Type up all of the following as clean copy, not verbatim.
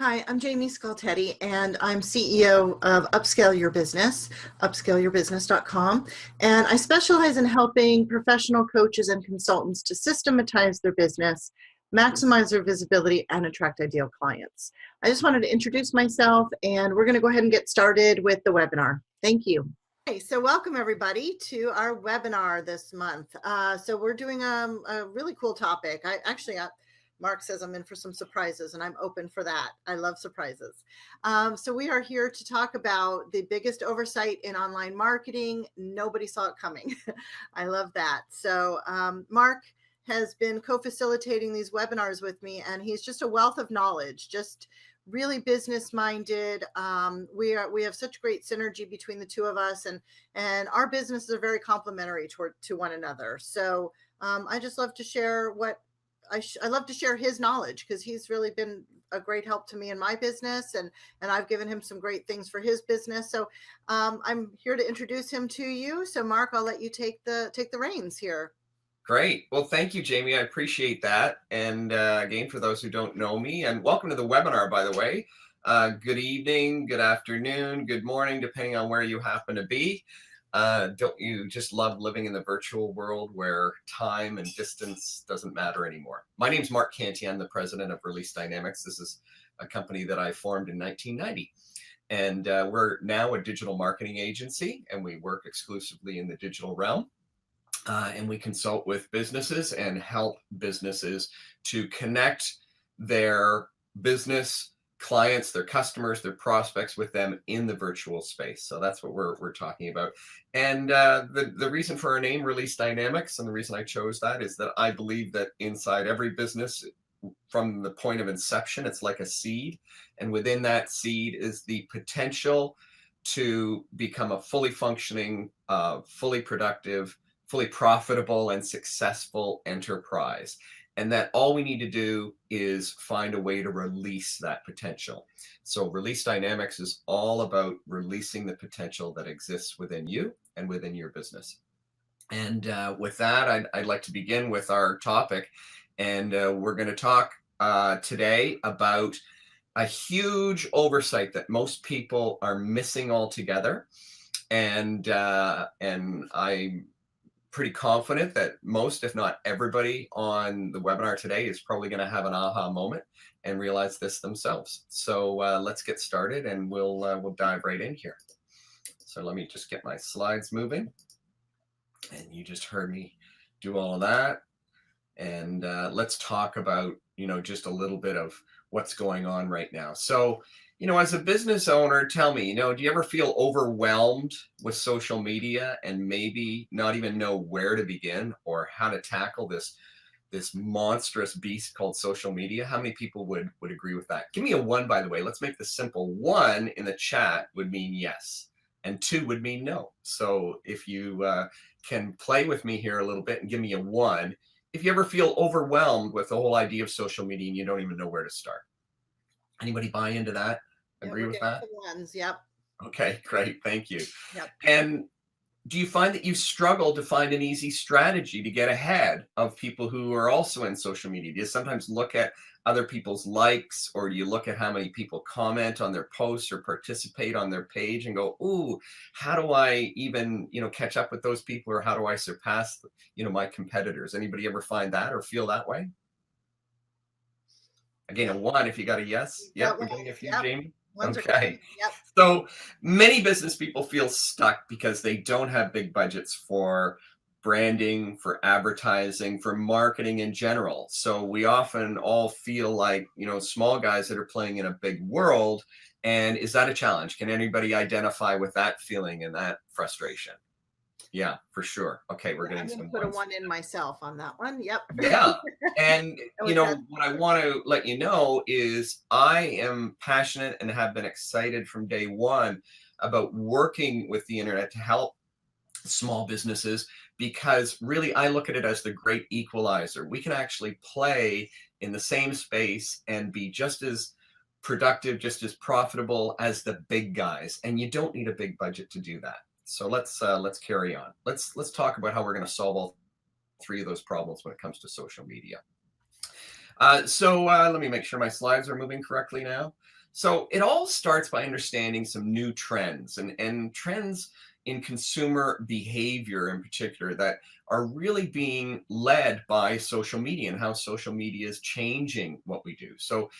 Hi, I'm Jaimie Skultety, and I'm CEO of Upscale Your Business, upscaleyourbusiness.com. And I specialize in helping professional coaches and consultants to systematize their business, maximize their visibility, and attract ideal clients. I just wanted to introduce myself, and we're going to go ahead and get started with the webinar. Thank you. Okay, so welcome everybody to our webinar this month. So we're doing a really cool topic. Mark says I'm in for some surprises, and I'm open for that. I love surprises. So we are here to talk about the biggest oversight in online marketing. Nobody saw it coming. I love that. So Mark has been co-facilitating these webinars with me, and he's just a wealth of knowledge, just really business minded. We have such great synergy between the two of us, and our businesses are very complementary to one another. So I just love to share I love to share his knowledge, because he's really been a great help to me in my business, and I've given him some great things for his business. So I'm here to introduce him to you. So Mark, I'll let you take the reins here. Great. Well, thank you, Jaimie. I appreciate that. And again, for those who don't know me, and welcome to the webinar, by the way. Good evening, good afternoon, good morning, depending on where you happen to be. Don't you just love living in the virtual world where time and distance doesn't matter anymore? My name's Mark Kanty. I'm the president of Release Dynamics. This is a company that I formed in 1990. And we're now a digital marketing agency, and we work exclusively in the digital realm. And we consult with businesses and help businesses to connect their business clients, their customers, their prospects with them in the virtual space. So that's what we're talking about. And the reason for our name, Release Dynamics, and the reason I chose that is that I believe that inside every business, from the point of inception, it's like a seed. And within that seed is the potential to become a fully functioning, fully productive, fully profitable and successful enterprise. And that all we need to do is find a way to release that potential. So Release Dynamics is all about releasing the potential that exists within you and within your business. And with that, I'd like to begin with our topic. And we're going to talk today about a huge oversight that most people are missing altogether. And I'm pretty confident that most, if not everybody on the webinar today is probably going to have an aha moment and realize this themselves. So let's get started, and we'll dive right in here. So let me just get my slides moving. And you just heard me do all of that. And let's talk about, just a little bit of what's going on right now. So, as a business owner, tell me, do you ever feel overwhelmed with social media and maybe not even know where to begin or how to tackle this monstrous beast called social media? How many people would agree with that? Give me a 1, by the way. Let's make this simple. 1 in the chat would mean yes, and 2 would mean no. So if you can play with me here a little bit and give me a 1, if you ever feel overwhelmed with the whole idea of social media and you don't even know where to start. Anybody buy into that? Agree with that? Ones, yep. Okay, great. Thank you. Yep. And do you find that you struggle to find an easy strategy to get ahead of people who are also in social media? Do you sometimes look at other people's likes, or do you look at how many people comment on their posts or participate on their page and go, ooh, how do I even, catch up with those people, or how do I surpass, my competitors? Anybody ever find that or feel that way? Again, a 1 if you got a yes. Yep, we're getting a few, Jaimie. Okay. Yep. So many business people feel stuck because they don't have big budgets for branding, for advertising, for marketing in general. So we often all feel like, small guys that are playing in a big world. And is that a challenge? Can anybody identify with that feeling and that frustration? Yeah, for sure. Okay, we're getting some. Put a 1 in myself on that one. Yep. Yeah. And, what I want to let you know is I am passionate and have been excited from day 1 about working with the internet to help small businesses, because really I look at it as the great equalizer. We can actually play in the same space and be just as productive, just as profitable as the big guys. And you don't need a big budget to do that. So let's carry on. Let's talk about how we're going to solve all 3 of those problems when it comes to social media. Let me make sure my slides are moving correctly now. So it all starts by understanding some new trends and trends in consumer behavior in particular that are really being led by social media and how social media is changing what we do. So,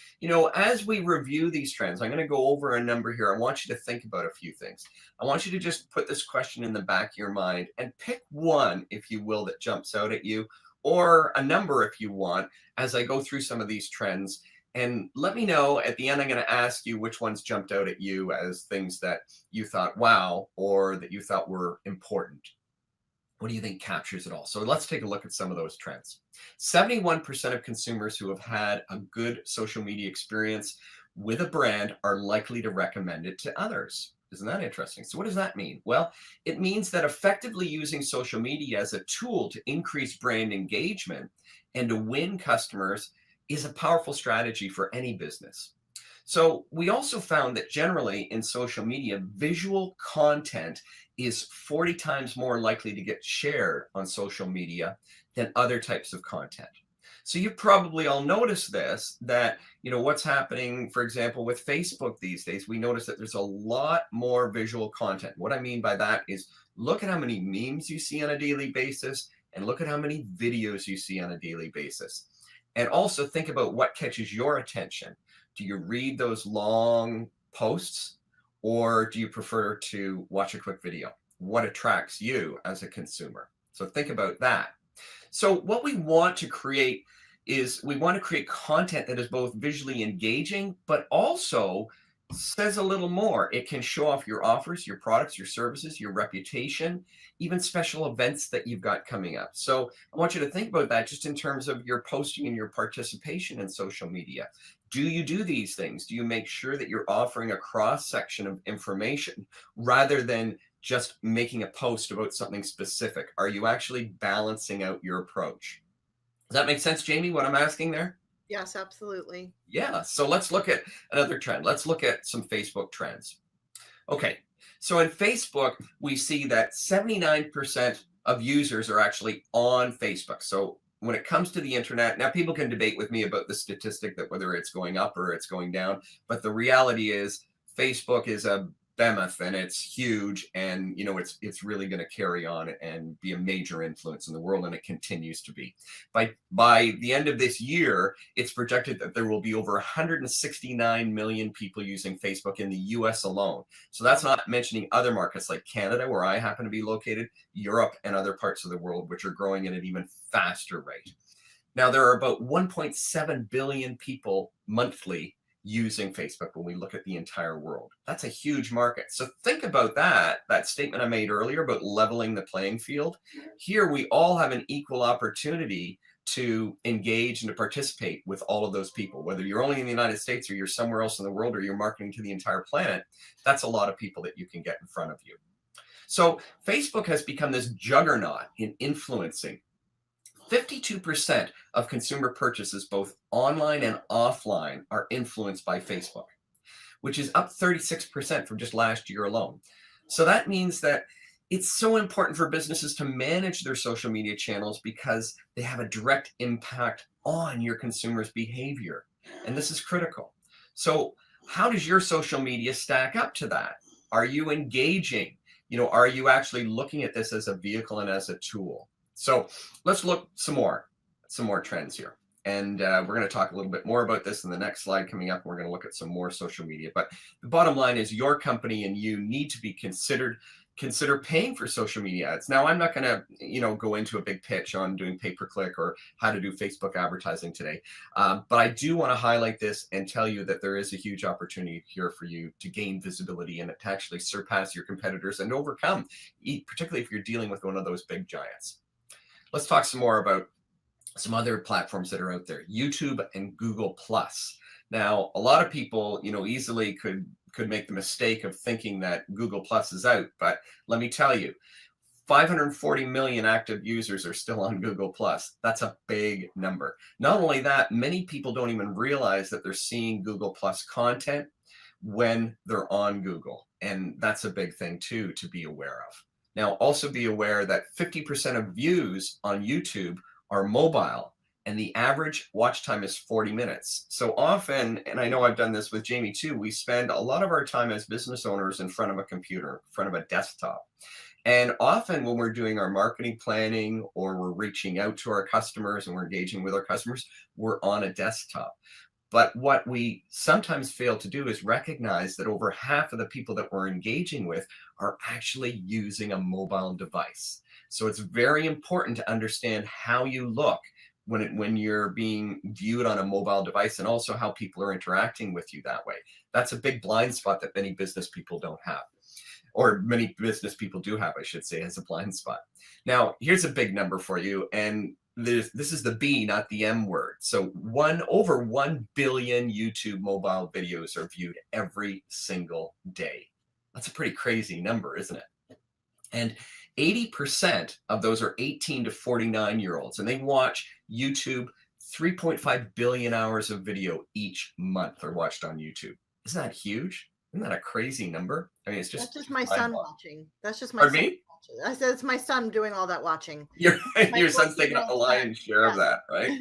as we review these trends, I'm going to go over a number here. I want you to think about a few things. I want you to just put this question in the back of your mind and pick one, if you will, that jumps out at you, or a number if you want, as I go through some of these trends. And let me know at the end. I'm going to ask you which ones jumped out at you as things that you thought, wow, or that you thought were important. What do you think captures it all? So let's take a look at some of those trends. 71% of consumers who have had a good social media experience with a brand are likely to recommend it to others. Isn't that interesting? So what does that mean? Well, it means that effectively using social media as a tool to increase brand engagement and to win customers is a powerful strategy for any business. So we also found that generally in social media, visual content is 40 times more likely to get shared on social media than other types of content. So you probably all noticed this, that, what's happening, for example, with Facebook these days, we notice that there's a lot more visual content. What I mean by that is look at how many memes you see on a daily basis and look at how many videos you see on a daily basis. And also think about what catches your attention. Do you read those long posts or do you prefer to watch a quick video? What attracts you as a consumer? So think about that. So what we want to create is we want to create content that is both visually engaging, but also says a little more. It can show off your offers, your products, your services, your reputation, even special events that you've got coming up. So I want you to think about that just in terms of your posting and your participation in social media. Do you do these things? Do you make sure that you're offering a cross section of information rather than just making a post about something specific? Are you actually balancing out your approach? Does that make sense, Jaimie, what I'm asking there? Yes, absolutely. Yeah, so let's look at another trend. Let's look at some Facebook trends. Okay, so in Facebook, we see that 79% of users are actually on Facebook. So when it comes to the internet, now people can debate with me about the statistic that whether it's going up or it's going down, but the reality is Facebook is a behemoth and it's huge, and it's really going to carry on and be a major influence in the world, and it continues to be. By the end of this year, it's projected that there will be over 169 million people using Facebook in the US alone. So that's not mentioning other markets like Canada, where I happen to be located, Europe, and other parts of the world, which are growing at an even faster rate. Now, there are about 1.7 billion people monthly using Facebook when we look at the entire world. That's a huge market. So think about that statement I made earlier about leveling the playing field. Here we all have an equal opportunity to engage and to participate with all of those people, whether you're only in the United States or you're somewhere else in the world or you're marketing to the entire planet. That's a lot of people that you can get in front of you. So Facebook has become this juggernaut in influencing. 52% of consumer purchases, both online and offline, are influenced by Facebook, which is up 36% from just last year alone. So that means that it's so important for businesses to manage their social media channels because they have a direct impact on your consumers' behavior. And this is critical. So how does your social media stack up to that? Are you engaging? Are you actually looking at this as a vehicle and as a tool? So let's look some more trends here. And we're going to talk a little bit more about this in the next slide coming up. We're going to look at some more social media. But the bottom line is your company and you need to be consider paying for social media ads. Now, I'm not going to, go into a big pitch on doing pay-per-click or how to do Facebook advertising today. But I do want to highlight this and tell you that there is a huge opportunity here for you to gain visibility and to actually surpass your competitors and overcome, particularly if you're dealing with one of those big giants. Let's talk some more about some other platforms that are out there, YouTube and Google+. Now, a lot of people, easily could make the mistake of thinking that Google+ is out, but let me tell you, 540 million active users are still on Google+. That's a big number. Not only that, many people don't even realize that they're seeing Google+ content when they're on Google, and that's a big thing too to be aware of. Now, also be aware that 50% of views on YouTube are mobile and the average watch time is 40 minutes. So often, and I know I've done this with Jaimie too, we spend a lot of our time as business owners in front of a computer, in front of a desktop. And often when we're doing our marketing planning or we're reaching out to our customers and we're engaging with our customers, we're on a desktop. But what we sometimes fail to do is recognize that over half of the people that we're engaging with are actually using a mobile device. So it's very important to understand how you look when you're being viewed on a mobile device, and also how people are interacting with you that way. That's a big blind spot that many business people don't have, or many business people do have, I should say, as a blind spot. Now, here's a big number for you, and this is the B, not the M word. So over 1 billion YouTube mobile videos are viewed every single day. That's a pretty crazy number, isn't it? And 80% of those are 18 to 49-year-olds, and they watch YouTube. 3.5 billion hours of video each month are watched on YouTube. Isn't that huge? Isn't that a crazy number? I mean, it's just— That's just my son watching. That's just my Pardon son me? watching. I said it's my son doing all that watching. Your son's taking up the lion's share of that, right?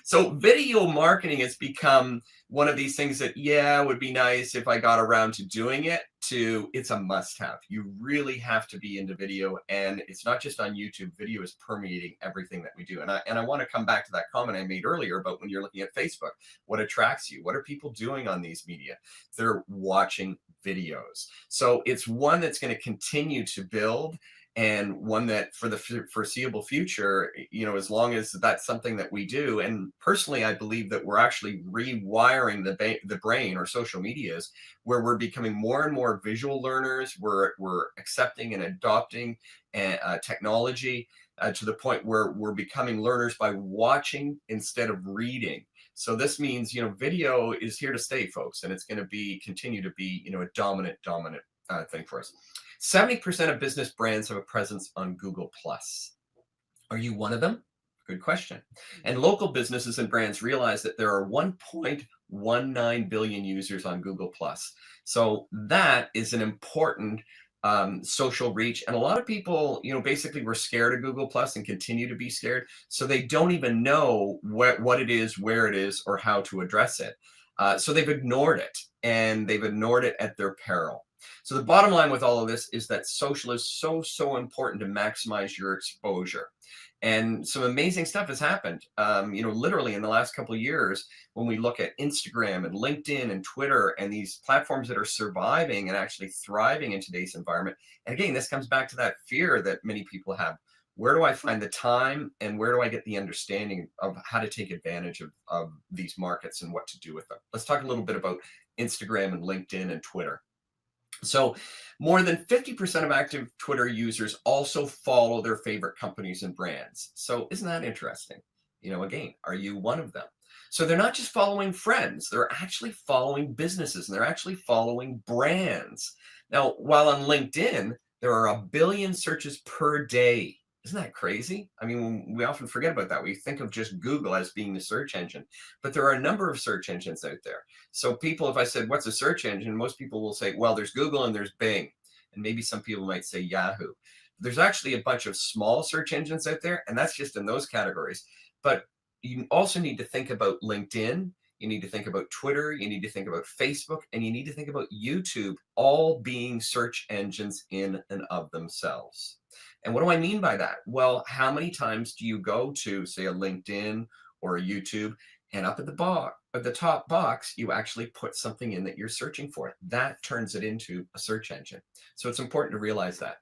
So video marketing has become one of these things that, yeah, would be nice if I got around to doing it, to it's a must-have. You really have to be into video, and it's not just on YouTube. Video is permeating everything that we do. And I want to come back to that comment I made earlier about when you're looking at Facebook. What attracts you? What are people doing on these media? They're watching videos. So it's one that's going to continue to build, and one that for the foreseeable future, you know, as long as that's something that we do. And personally, I believe that we're actually rewiring the brain, or social medias, where we're becoming more and more visual learners. We're accepting and adopting technology to the point where we're becoming learners by watching instead of reading. So this means, you know, video is here to stay, folks, and it's going to continue to be, you know, a dominant thing for us. 70% of business brands have a presence on Google+. Are you one of them? Good question. And local businesses and brands realize that there are 1.19 billion users on Google+. So that is an important social reach. And a lot of people, you know, basically were scared of Google+ and continue to be scared. So they don't even know what it is, where it is, or how to address it. So they've ignored it, and they've ignored it at their peril. So the bottom line with all of this is that social is so important to maximize your exposure. And some amazing stuff has happened, you know, literally in the last couple of years, when we look at Instagram and LinkedIn and Twitter and these platforms that are surviving and actually thriving in today's environment. And again, this comes back to that fear that many people have. Where do I find the time, and where do I get the understanding of how to take advantage of these markets and what to do with them? Let's talk a little bit about Instagram and LinkedIn and Twitter. So more than 50% of active Twitter users also follow their favorite companies and brands. So isn't that interesting? You know, again, are you one of them? So they're not just following friends, they're actually following businesses, and they're actually following brands. Now, while on LinkedIn, there are 1 billion searches per day. Isn't that crazy? I mean, we often forget about that. We think of just Google as being the search engine, but there are a number of search engines out there. So people, if I said, what's a search engine? Most people will say, well, there's Google and there's Bing. And maybe some people might say Yahoo. There's actually a bunch of small search engines out there, and that's just in those categories. But you also need to think about LinkedIn. You need to think about Twitter. You need to think about Facebook, and you need to think about YouTube, all being search engines in and of themselves. And what do I mean by that? Well, how many times do you go to, say, a LinkedIn or a YouTube, and up at the top box, you actually put something in that you're searching for? That turns it into a search engine. So it's important to realize that.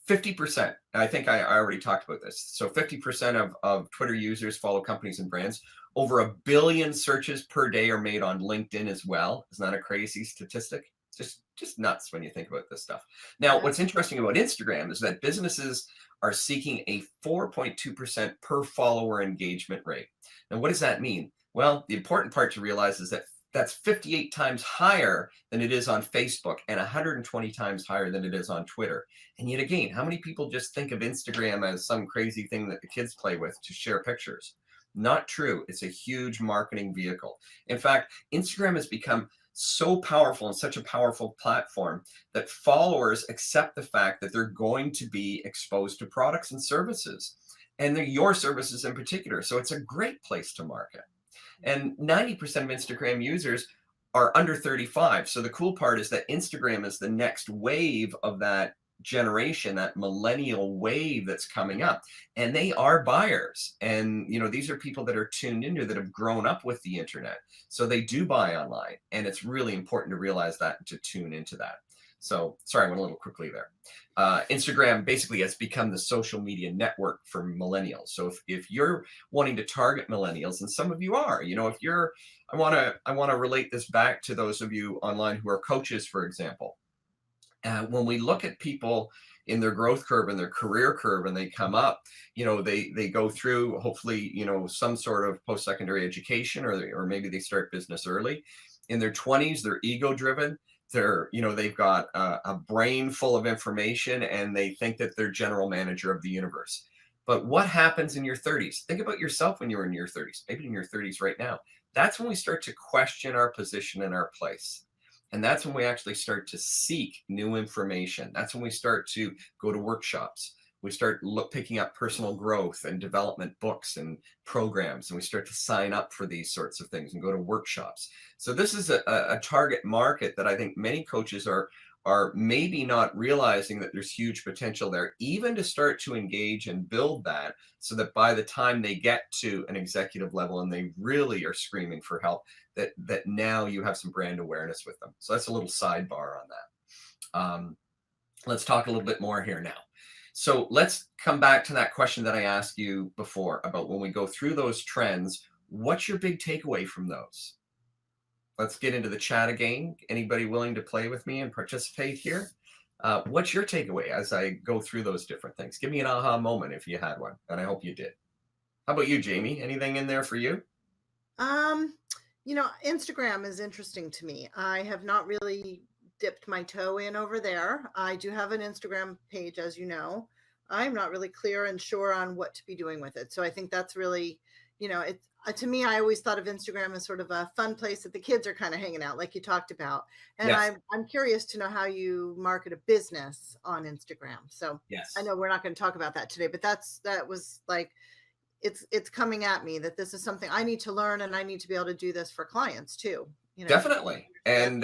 50%, I think I already talked about this. So 50% of Twitter users follow companies and brands. Over 1 billion searches per day are made on LinkedIn as well. Isn't that a crazy statistic? Just nuts when you think about this stuff. Now, what's interesting about Instagram is that businesses are seeking a 4.2% per follower engagement rate. Now, what does that mean? Well, the important part to realize is that that's 58 times higher than it is on Facebook, and 120 times higher than it is on Twitter. And yet again, how many people just think of Instagram as some crazy thing that the kids play with to share pictures? Not true. It's a huge marketing vehicle. In fact, Instagram has become so powerful and such a powerful platform that followers accept the fact that they're going to be exposed to products and services. and they're your services in particular. So it's a great place to market. And 90% of Instagram users are under 35. So the cool part is that Instagram is the next wave of that generation, that millennial wave that's coming up, and they are buyers. And these are people that are tuned into, that have grown up with the internet, so they do buy online, and it's really important to realize that and to tune into that. So sorry, I went a little quickly there. Instagram basically has become the social media network for millennials. So if you're wanting to target millennials, and some of you are, if you're, I want to relate this back to those of you online who are coaches, for example. When we look at people in their growth curve and their career curve, and they come up, they go through, hopefully, some sort of post-secondary education, or maybe they start business early. In their 20s, they're ego driven. They've got a brain full of information, and they think that they're general manager of the universe. But what happens in your 30s? Think about yourself when you were in your 30s, maybe in your 30s right now. That's when we start to question our position and our place. And that's when we actually start to seek new information. That's when we start to go to workshops. We start picking up personal growth and development books and programs, and we start to sign up for these sorts of things and go to workshops. So this is a target market that I think many coaches are maybe not realizing that there's huge potential there, even to start to engage and build that, so that by the time they get to an executive level and they really are screaming for help, that now you have some brand awareness with them. So that's a little sidebar on that. Let's talk a little bit more here now. So let's come back to that question that I asked you before about when we go through those trends, what's your big takeaway from those? Let's get into the chat again. Anybody willing to play with me and participate here? What's your takeaway as I go through those different things? Give me an aha moment if you had one, and I hope you did. How about you, Jaimie? Anything in there for you? Instagram is interesting to me. I have not really dipped my toe in over there. I do have an Instagram page, as you know. I'm not really clear and sure on what to be doing with it. So I think that's really, it's to me, I always thought of Instagram as sort of a fun place that the kids are kind of hanging out, like you talked about. And yes. I'm curious to know how you market a business on Instagram. So yes. I know we're not going to talk about that today, but that was like, it's coming at me that this is something I need to learn, and I need to be able to do this for clients too. Definitely. And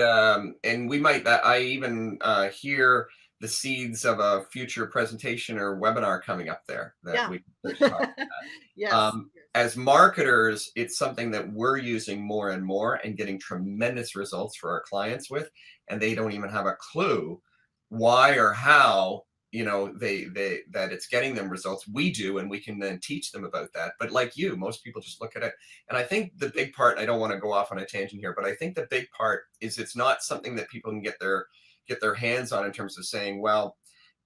we might, I even hear the seeds of a future presentation or webinar coming up there that we can talk about. Yes. As marketers, it's something that we're using more and more and getting tremendous results for our clients with, and they don't even have a clue why or how that it's getting them results. We do, and we can then teach them about that. But like you, most people just look at it. And I think the big part, I don't want to go off on a tangent here, but I think the big part is it's not something that people can get their hands on in terms of saying, well,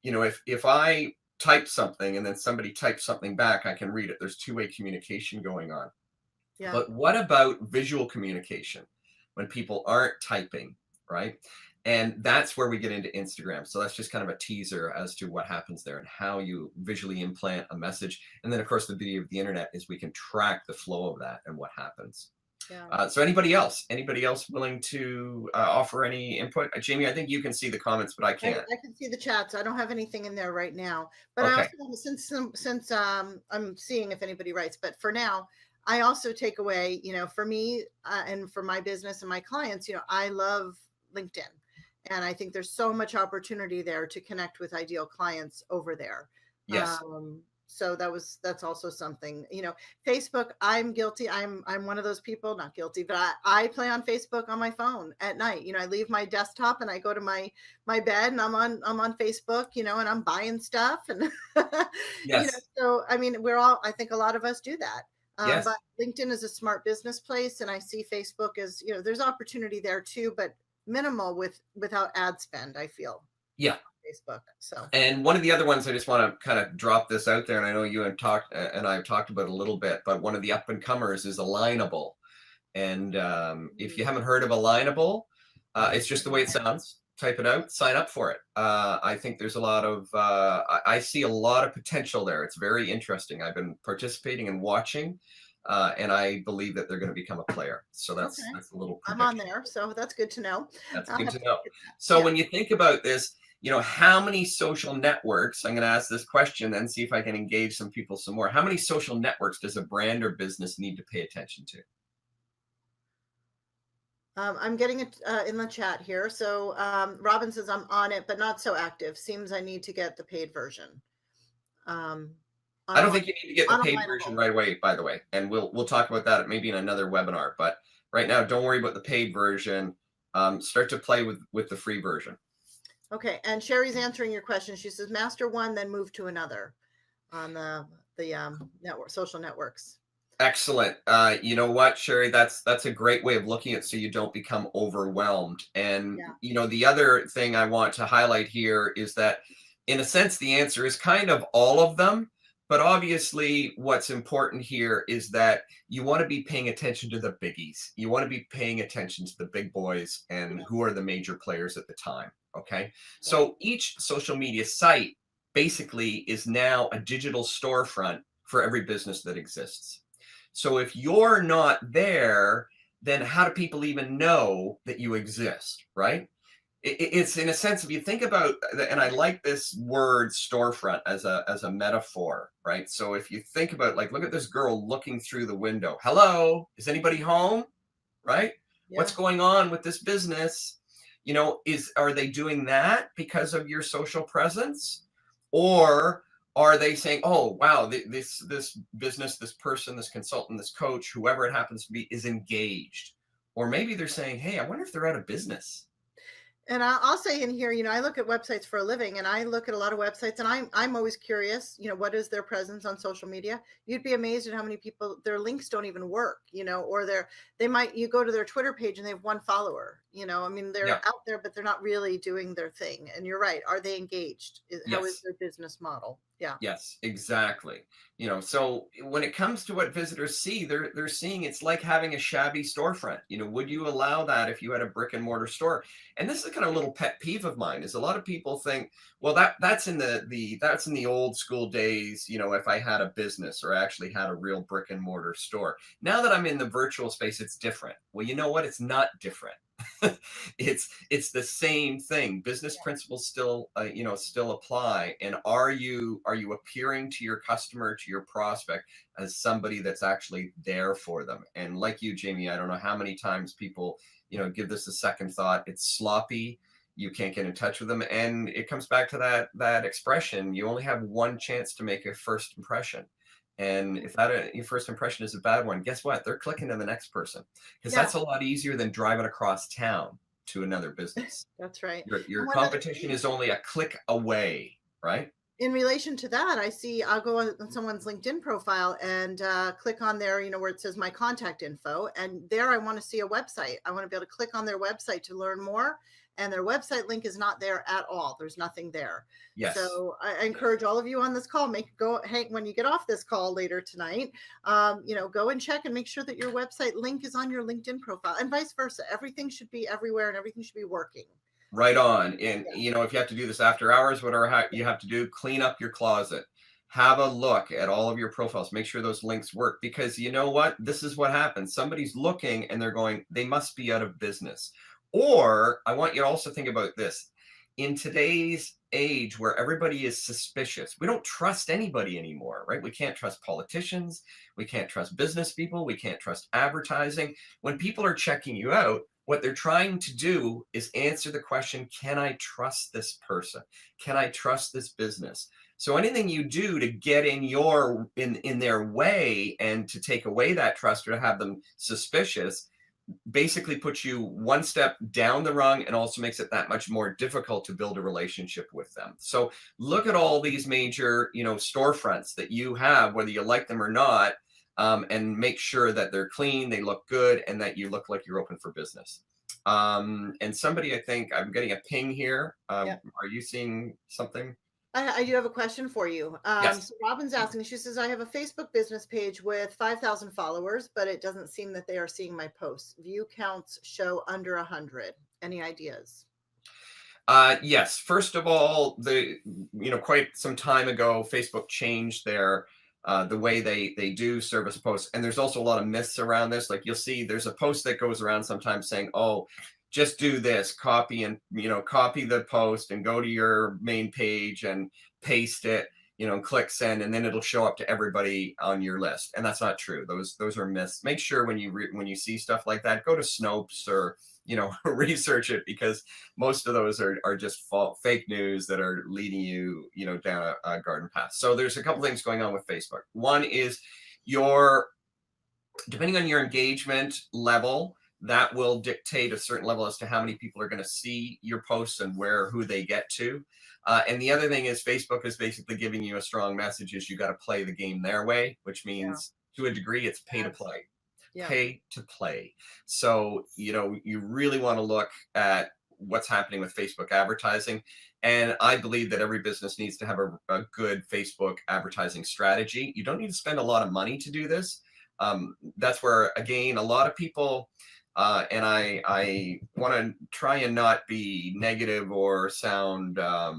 if I type something and then somebody types something back, I can read it. There's two-way communication going on. Yeah. But what about visual communication when people aren't typing, right? And that's where we get into Instagram. So that's just kind of a teaser as to what happens there and how you visually implant a message. And then, of course, the beauty of the internet is we can track the flow of that and what happens. Yeah. So anybody else willing to offer any input? Jaimie, I think you can see the comments, but I can't. I can see the chat, so I don't have anything in there right now. But okay. I also, since I'm seeing if anybody writes, but for now, I also take away, for me and for my business and my clients, I love LinkedIn. And I think there's so much opportunity there to connect with ideal clients over there. Yes. So that's also something, Facebook, I'm guilty. I'm one of those people, not guilty, but I play on Facebook on my phone at night. I leave my desktop and I go to my bed and I'm on Facebook, and I'm buying stuff. And, yes. So, I mean, I think a lot of us do that. Yes. But LinkedIn is a smart business place. And I see Facebook as, there's opportunity there too, but minimal without ad spend, I feel. Yeah. Facebook. So, and one of the other ones, I just want to kind of drop this out there, and I know you and I've talked about it a little bit, but one of the up and comers is Alignable. And if you haven't heard of Alignable, it's just the way it sounds. Type it out, sign up for it. I think there's a lot of I see a lot of potential there. It's very interesting. I've been participating and watching. And I believe that they're going to become a player. So that's a little prediction. I'm on there, so that's good to know. That's good to know. So when you think about this, how many social networks, I'm going to ask this question and see if I can engage some people some more. How many social networks does a brand or business need to pay attention to? I'm getting it in the chat here. So Robin says I'm on it, but not so active. Seems I need to get the paid version. I don't think you need to get the paid version unalignable. right away, by the way, and we'll talk about that maybe in another webinar. But right now, don't worry about the paid version. Start to play with the free version. Okay, and Sherry's answering your question. She says master one, then move to another on the network, social networks. Excellent. You know what, Sherry, that's a great way of looking at it so you don't become overwhelmed. And the other thing I want to highlight here is that in a sense the answer is kind of all of them, but obviously what's important here is that you want to be paying attention to the biggies. You want to be paying attention to the big boys and who are the major players at the time. Okay. So each social media site basically is now a digital storefront for every business that exists. So if you're not there, then how do people even know that you exist, right? It's in a sense, if you think about, and I like this word storefront as a metaphor, right? So if you think about, like, look at this girl looking through the window. Hello, is anybody home? Right? Yeah. What's going on with this business? Are they doing that because of your social presence? Or are they saying, oh, wow, this business, this person, this consultant, this coach, whoever it happens to be, is engaged? Or maybe they're saying, hey, I wonder if they're out of business. And I'll say in here, I look at websites for a living, and I look at a lot of websites, and I'm always curious, what is their presence on social media? You'd be amazed at how many people, their links don't even work, or you go to their Twitter page and they have 1 follower, I mean, they're out there, but they're not really doing their thing. And you're right. Are they engaged? How is their business model? Yeah. Yes, exactly. So when it comes to what visitors see, they're seeing it's like having a shabby storefront. Would you allow that if you had a brick and mortar store? And this is kind of a little pet peeve of mine, is a lot of people think, well, that's in the old school days, if I had a business or actually had a real brick and mortar store. Now that I'm in the virtual space, it's different. Well, you know what? It's not different. It's the same thing. Business principles still apply. And are you appearing to your customer, to your prospect, as somebody that's actually there for them? And like you, Jaimie, I don't know how many times people give this a second thought. It's sloppy. You can't get in touch with them, and it comes back to that expression: you only have one chance to make a first impression. And if your first impression is a bad one, guess what? They're clicking to the next person, because that's a lot easier than driving across town to another business. That's right. Your competition is only a click away, right? In relation to that, I'll go on someone's LinkedIn profile and click on there, where it says my contact info. And there I want to see a website. I want to be able to click on their website to learn more. And their website link is not there at all. There's nothing there. Yes. So I encourage all of you on this call, when you get off this call later tonight, go and check and make sure that your website link is on your LinkedIn profile, and vice versa. Everything should be everywhere and everything should be working. Right on. And, if you have to do this after hours, whatever you have to do, clean up your closet. Have a look at all of your profiles. Make sure those links work, because you know what? This is what happens. Somebody's looking and they're going, they must be out of business. Or I want you to also think about this. In today's age where everybody is suspicious, we don't trust anybody anymore, right? We can't trust politicians. We can't trust business people. We can't trust advertising. When people are checking you out, what they're trying to do is answer the question, can I trust this person? Can I trust this business? So anything you do to get in their way and to take away that trust or to have them suspicious basically puts you one step down the rung and also makes it that much more difficult to build a relationship with them. So look at all these major, storefronts that you have, whether you like them or not, and make sure that they're clean, they look good, and that you look like you're open for business. And somebody, I think I'm getting a ping here. Are you seeing something? I do have a question for you. Yes. So Robin's asking, she says, I have a Facebook business page with 5,000 followers, but it doesn't seem that they are seeing my posts. View counts show under 100. Any ideas? Yes. First of all, quite some time ago, Facebook changed the way they do service posts. And there's also a lot of myths around this. Like you'll see there's a post that goes around sometimes saying, oh, just do this, copy the post and go to your main page and paste it, and click send, and then it'll show up to everybody on your list. And that's not true. Those are myths. Make sure when you see stuff like that, go to Snopes or research it, because most of those are just fake news that are leading you down a garden path. So there's a couple things going on with Facebook. One is depending on your engagement level, that will dictate a certain level as to how many people are going to see your posts and who they get to. And the other thing is Facebook is basically giving you a strong message is you got to play the game their way, which means to a degree it's pay to play. Yeah. Pay to play. So, you really want to look at what's happening with Facebook advertising. And I believe that every business needs to have a good Facebook advertising strategy. You don't need to spend a lot of money to do this. That's where, again, a lot of people, and I want to try and not be negative or sound, I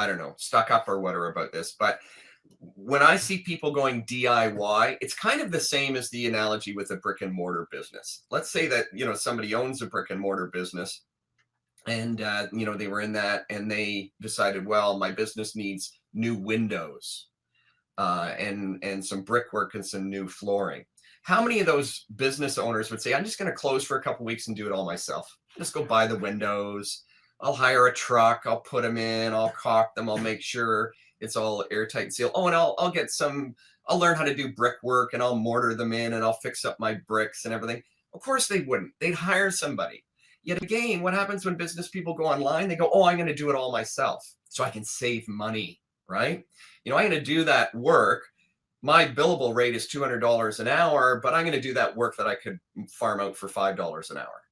don't know, stuck up or whatever about this, but when I see people going DIY, it's kind of the same as the analogy with a brick and mortar business. Let's say that, somebody owns a brick and mortar business and, they were in that and they decided, well, my business needs new windows and some brickwork and some new flooring. How many of those business owners would say, I'm just going to close for a couple of weeks and do it all myself? Just go buy the windows. I'll hire a truck. I'll put them in. I'll caulk them. I'll make sure it's all airtight and sealed. Oh, and I'll learn how to do brickwork and I'll mortar them in and I'll fix up my bricks and everything. Of course they wouldn't. They'd hire somebody. Yet again, what happens when business people go online? They go, oh, I'm going to do it all myself so I can save money, right? I'm going to do that work. My billable rate is $200 an hour, but I'm going to do that work that I could farm out for $5 an hour.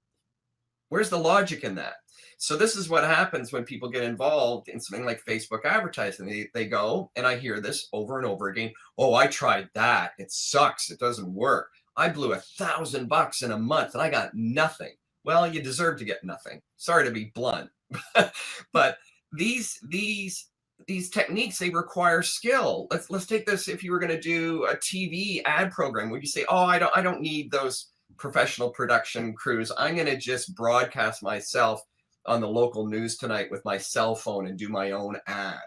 Where's the logic in that? So this is what happens when people get involved in something like Facebook advertising. They go, and I hear this over and over again. Oh, I tried that. It sucks. It doesn't work. I blew $1,000 in a month and I got nothing. Well, you deserve to get nothing. Sorry to be blunt, but these techniques, they require skill. Let's take this. If you were going to do a TV ad program, would you say, oh, I don't need those professional production crews. I'm going to just broadcast myself on the local news tonight with my cell phone and do my own ad.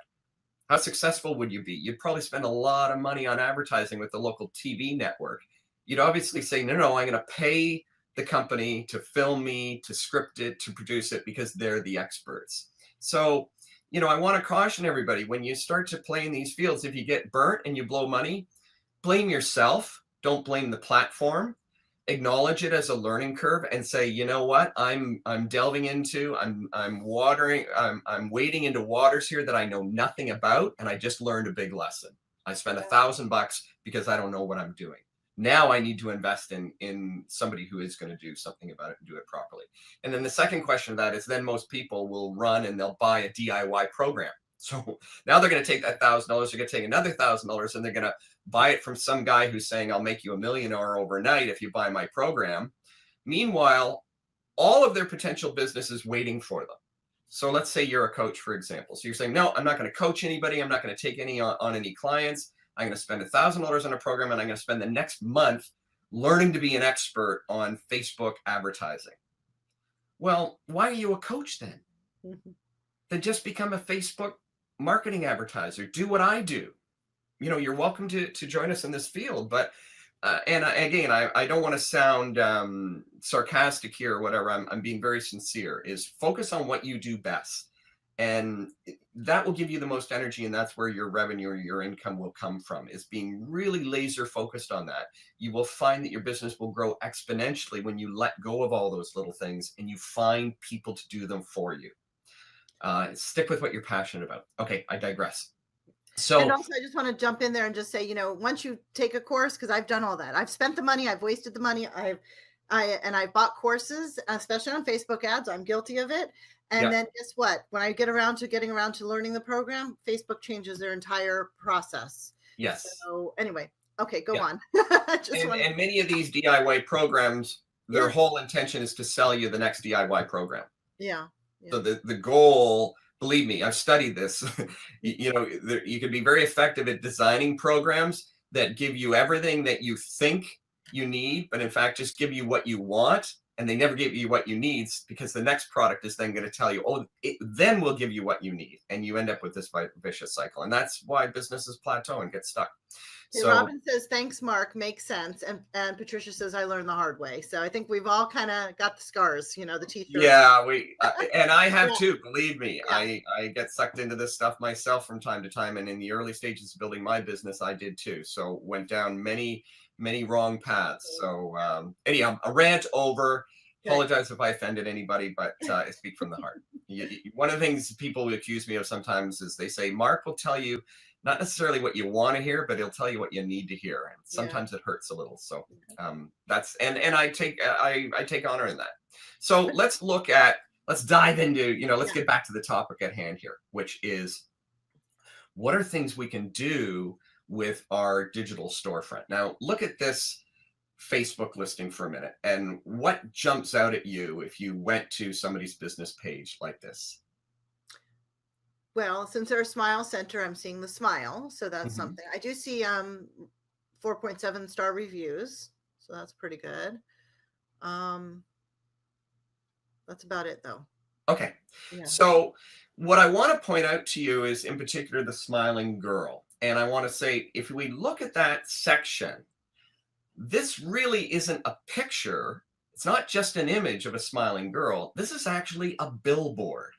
How successful would you be? You'd probably spend a lot of money on advertising with the local TV network. You'd obviously say, no, I'm going to pay the company to film me, to script it, to produce it, because they're the experts. So, I want to caution everybody, when you start to play in these fields, if you get burnt and you blow money, blame yourself. Don't blame the platform. Acknowledge it as a learning curve and say, you know what, I'm delving into, I'm wading into waters here that I know nothing about, and I just learned a big lesson. I spent $1,000 because I don't know what I'm doing. Now I need to invest in somebody who is going to do something about it and do it properly. And then the second question of that is, then most people will run and they'll buy a DIY program. So now they're going to take that $1,000, they're going to take another $1,000, and they're going to buy it from some guy who's saying, I'll make you $1 millionaire overnight if you buy my program. Meanwhile, all of their potential business is waiting for them. So let's say you're a coach, for example. So you're saying, no, I'm not going to coach anybody. I'm not going to take any on any clients. I'm going to spend $1,000 on a program, and I'm going to spend the next month learning to be an expert on Facebook advertising. Well, why are you a coach then? Mm-hmm. Then just become a Facebook marketing advertiser. Do what I do. You're welcome to join us in this field. But and again, I don't want to sound sarcastic here or whatever. I'm being very sincere. Is focus on what you do best, and that will give you the most energy, and that's where your revenue or your income will come from, is being really laser focused on that. You will find that your business will grow exponentially when you let go of all those little things and you find people to do them for you. Stick with what you're passionate about. Okay, I digress. So, and also I just want to jump in there and just say, once you take a course, because I've done all that, I've spent the money, I've wasted the money, I've bought courses, especially on Facebook ads. I'm guilty of it. And then guess what? When I get around to getting around to learning the program, Facebook changes their entire process. Yes. So anyway, okay, go on. And many of these DIY programs, their whole intention is to sell you the next DIY program. Yeah. So the goal, believe me, I've studied this, you can be very effective at designing programs that give you everything that you think you need, but in fact, just give you what you want. and they never give you what you need, because the next product is then going to tell you, oh, then we'll give you what you need. And you end up with this vicious cycle. And that's why businesses plateau and get stuck. Okay, So Robin says, thanks, Mark. Makes sense. And Patricia says, I learned the hard way. So I think we've all kind of got the scars, you know, the t-shirts. Yeah, and I have too, believe me. Yeah. I get sucked into this stuff myself from time to time. And in the early stages of building my business, I did too. So went down many wrong paths. So anyhow, a rant over. Apologize if I offended anybody, but I speak from the heart. One of the things people accuse me of sometimes is they say, Mark will tell you not necessarily what you want to hear, but he'll tell you what you need to hear. And sometimes it hurts a little. So that's, and I take honor in that. So let's dive into, let's get back to the topic at hand here, which is, what are things we can do with our digital storefront? Now, look at this Facebook listing for a minute, and what jumps out at you if you went to somebody's business page like this? Well, since they're a smile center, I'm seeing the smile. So that's something. I do see 4.7 star reviews. So that's pretty good. That's about it though. Okay. Yeah. So what I want to point out to you is in particular the smiling girl. And I want to say, if we look at that section, this really isn't a picture. It's not just an image of a smiling girl. This is actually a billboard.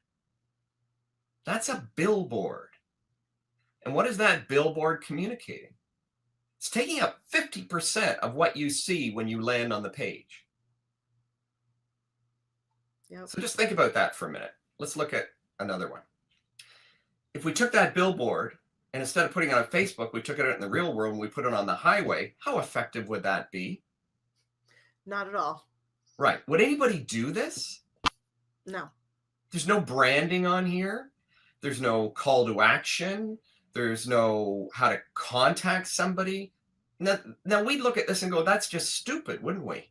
That's a billboard. And what is that billboard communicating? It's taking up 50% of what you see when you land on the page. Yep. So just think about that for a minute. Let's look at another one. If we took that billboard and instead of putting it on Facebook, we took it out in the real world and we put it on the highway, how effective would that be? Not at all. Right. Would anybody do this? No. There's no branding on here. There's no call to action. There's no how to contact somebody. Now we'd look at this and go, that's just stupid, wouldn't we?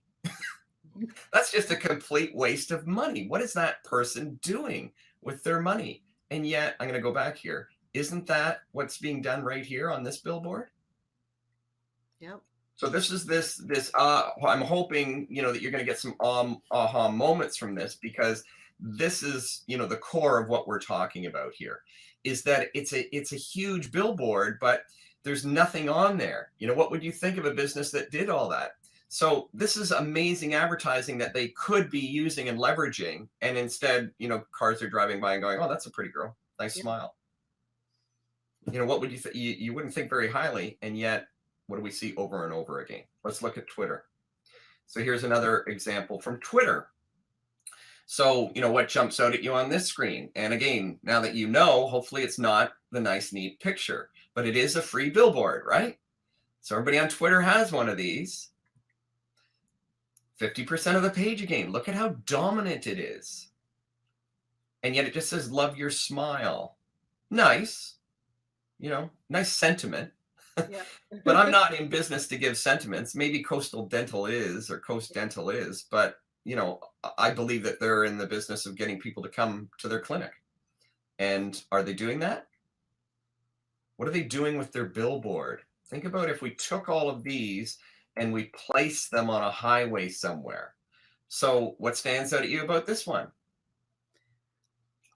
That's just a complete waste of money. What is that person doing with their money? And yet, I'm going to go back here. Isn't that what's being done right here on this billboard? Yep. So this is this I'm hoping, that you're going to get some aha moments from this, because this is, the core of what we're talking about here, is that it's a huge billboard, but there's nothing on there. What would you think of a business that did all that? So this is amazing advertising that they could be using and leveraging. And instead, cars are driving by and going, oh, that's a pretty girl. Nice smile. What would you think? You wouldn't think very highly. And yet, what do we see over and over again? Let's look at Twitter. So here's another example from Twitter. So, what jumps out at you on this screen? And again, now that hopefully it's not the nice, neat picture, but it is a free billboard, right? So everybody on Twitter has one of these. 50% of the page again. Look at how dominant it is. And yet it just says, love your smile. Nice. Nice sentiment. Yeah. But I'm not in business to give sentiments. Maybe Coastal Dental is, or Coast Dental is, but I believe that they're in the business of getting people to come to their clinic. And are they doing that? What are they doing with their billboard? Think about if we took all of these and we placed them on a highway somewhere. So what stands out at you about this one?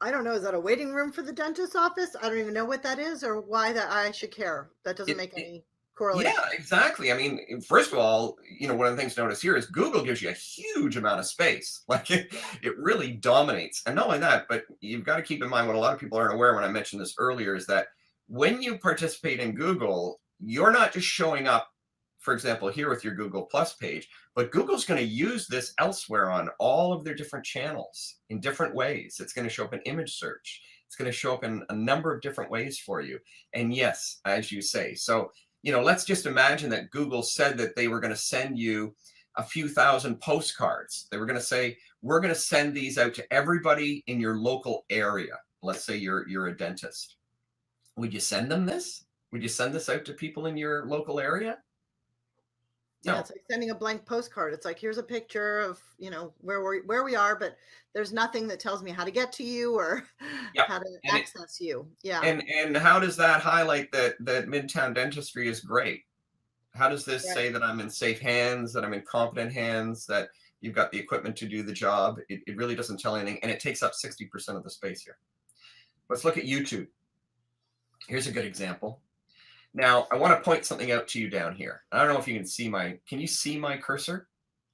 I don't know. Is that a waiting room for the dentist's office? I don't even know what that is or why that I should care. That doesn't make any correlation. Yeah, exactly. I mean, first of all, one of the things to notice here is Google gives you a huge amount of space. Like it really dominates. And not only that, but you've got to keep in mind what a lot of people aren't aware when I mentioned this earlier is that when you participate in Google, you're not just showing up, for example, here with your Google Plus page, but Google's going to use this elsewhere on all of their different channels in different ways. It's going to show up in image search. It's going to show up in a number of different ways for you. And yes, as you say, so, let's just imagine that Google said that they were going to send you a few thousand postcards. They were going to say, we're going to send these out to everybody in your local area. Let's say you're a dentist. Would you send them this? Would you send this out to people in your local area? No. Yeah, it's like sending a blank postcard. It's like, here's a picture of, where we are, but there's nothing that tells me how to get to you or how to access you. Yeah. And how does that highlight that Midtown dentistry is great? How does this say that I'm in safe hands, that I'm in competent hands, that You've got the equipment to do the job. It really doesn't tell anything, and it takes up 60% of the space here. Let's look at YouTube. Here's a good example. Now, I want to point something out to you down here. I don't know if you can you see my cursor?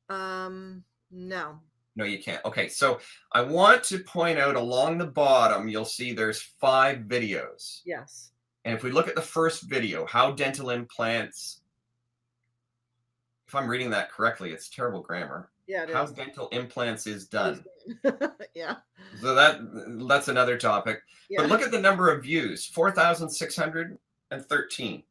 No. No, you can't. Okay, so I want to point out along the bottom, you'll see there's 5 videos. Yes. And if we look at the first video, how dental implants, if I'm reading that correctly, it's terrible grammar. Yeah, it how is. dental implants is done. Yeah. So that's another topic. Yeah. But look at the number of views, 4,613.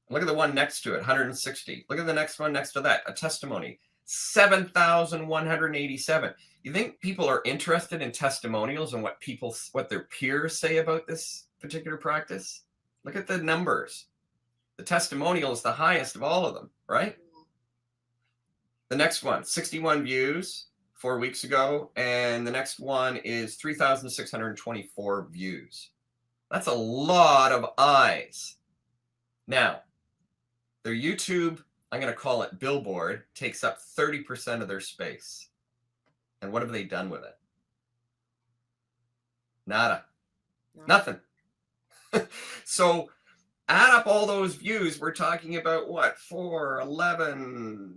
Look at the one next to it, 160. Look at the next one next to that, a testimony, 7,187. You think people are interested in testimonials and what their peers say about this particular practice? Look at the numbers. The testimonial is the highest of all of them, right? The next one, 61 views 4 weeks ago, and the next one is 3,624 views. That's a lot of eyes. Now, their YouTube, I'm going to call it billboard, takes up 30% of their space. And what have they done with it? Nada. No. Nothing. So add up all those views. We're talking about what? 4, 11,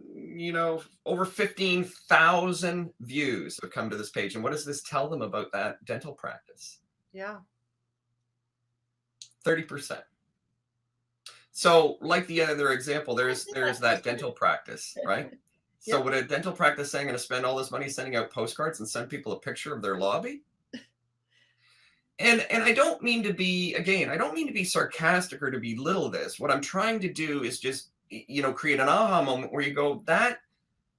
over 15,000 views have come to this page. And what does this tell them about that dental practice? Yeah. 30%. So like the other example, there's that dental practice, right? So would a dental practice saying, I'm going to spend all this money sending out postcards and send people a picture of their lobby? And I don't mean to be, again, I don't mean to be sarcastic or to belittle this. What I'm trying to do is just, create an aha moment where you go,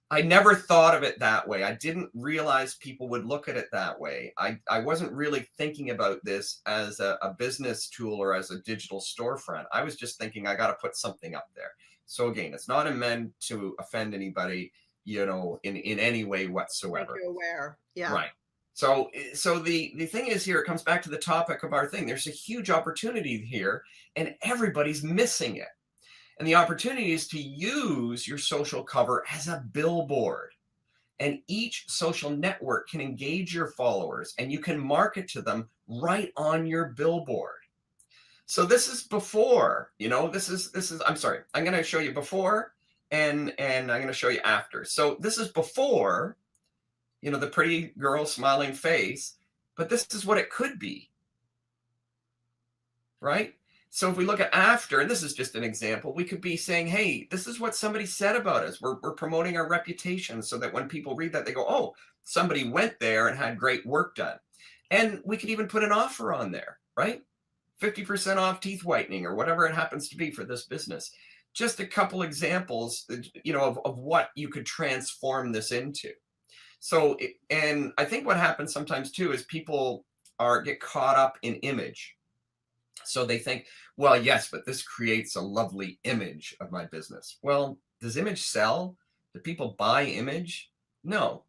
I never thought of it that way. I didn't realize people would look at it that way. I wasn't really thinking about this as a business tool or as a digital storefront. I was just thinking I got to put something up there. So again, it's not meant to offend anybody, in any way whatsoever. Make you aware. Yeah. Right. So the thing is here, it comes back to the topic of our thing. There's a huge opportunity here and everybody's missing it. And the opportunity is to use your social cover as a billboard. And each social network can engage your followers and you can market to them right on your billboard. So this is before, this is, I'm sorry, I'm going to show you before and I'm going to show you after. So this is before, the pretty girl smiling face, but this is what it could be, right? So if we look at after, and this is just an example, we could be saying, hey, this is what somebody said about us. We're promoting our reputation so that when people read that, they go, oh, somebody went there and had great work done. And we could even put an offer on there, right? 50% off teeth whitening or whatever it happens to be for this business. Just a couple examples, of what you could transform this into. So, and I think what happens sometimes too is people get caught up in image. So they think, well, yes, but this creates a lovely image of my business. Well, does image sell? Do people buy image? No.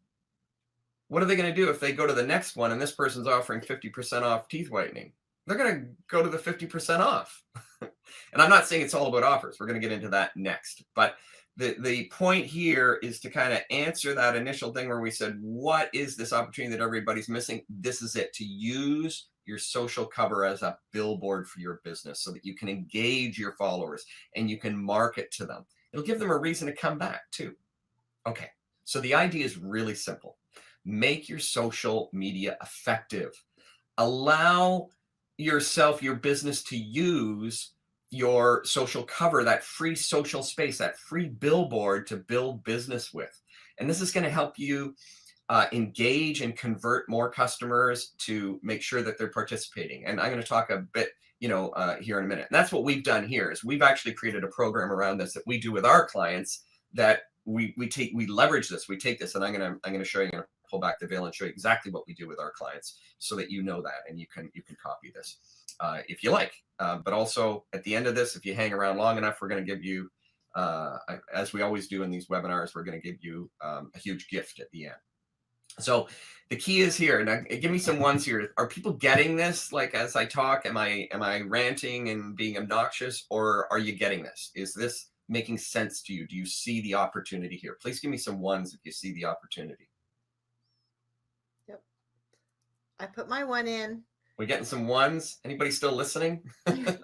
What are they going to do if they go to the next one and this person's offering 50% off teeth whitening? They're going to go to the 50% off. And I'm not saying it's all about offers. We're going to get into that next. But the point here is to kind of answer that initial thing where we said, what is this opportunity that everybody's missing? This is it, to use your social cover as a billboard for your business so that you can engage your followers and you can market to them. It'll give them a reason to come back too. Okay, so the idea is really simple. Make your social media effective. Allow yourself, your business, to use your social cover, that free social space, that free billboard to build business with. And this is going to help you engage and convert more customers to make sure that they're participating. And I'm going to talk a bit, here in a minute. And that's what we've done here is we've actually created a program around this that we do with our clients that we leverage this. We take this, and I'm going to show you. I'm going to pull back the veil and show you exactly what we do with our clients so that you know that and you can copy this if you like. But also at the end of this, if you hang around long enough, we're going to give you, as we always do in these webinars, we're going to give you a huge gift at the end. So the key is here. Now, give me some ones here. Are people getting this? Like as I talk, am I ranting and being obnoxious, or are you getting this? Is this making sense to you? Do you see the opportunity here? Please give me some ones if you see the opportunity. Yep. I put my one in. We're getting some ones. Anybody still listening? I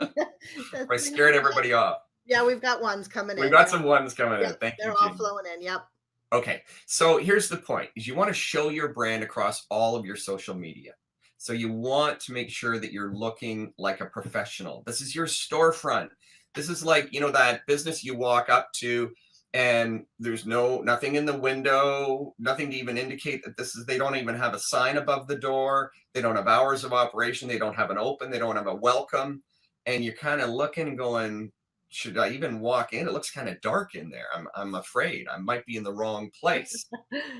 You scared everybody off. Yeah, we've got ones coming in. We've got some ones coming in. Thank you, They're all Jaimie. flowing in. Yep. Okay, so here's the point, is you want to show your brand across all of your social media. So you want to make sure that you're looking like a professional. This is your storefront. This is like, you know, that business you walk up to and there's nothing in the window, nothing to even indicate that this is, they don't even have a sign above the door. They don't have hours of operation. They don't have an open. They don't have a welcome. And you're kind of looking and going, should I even walk in? It looks kind of dark in there. I'm afraid I might be in the wrong place,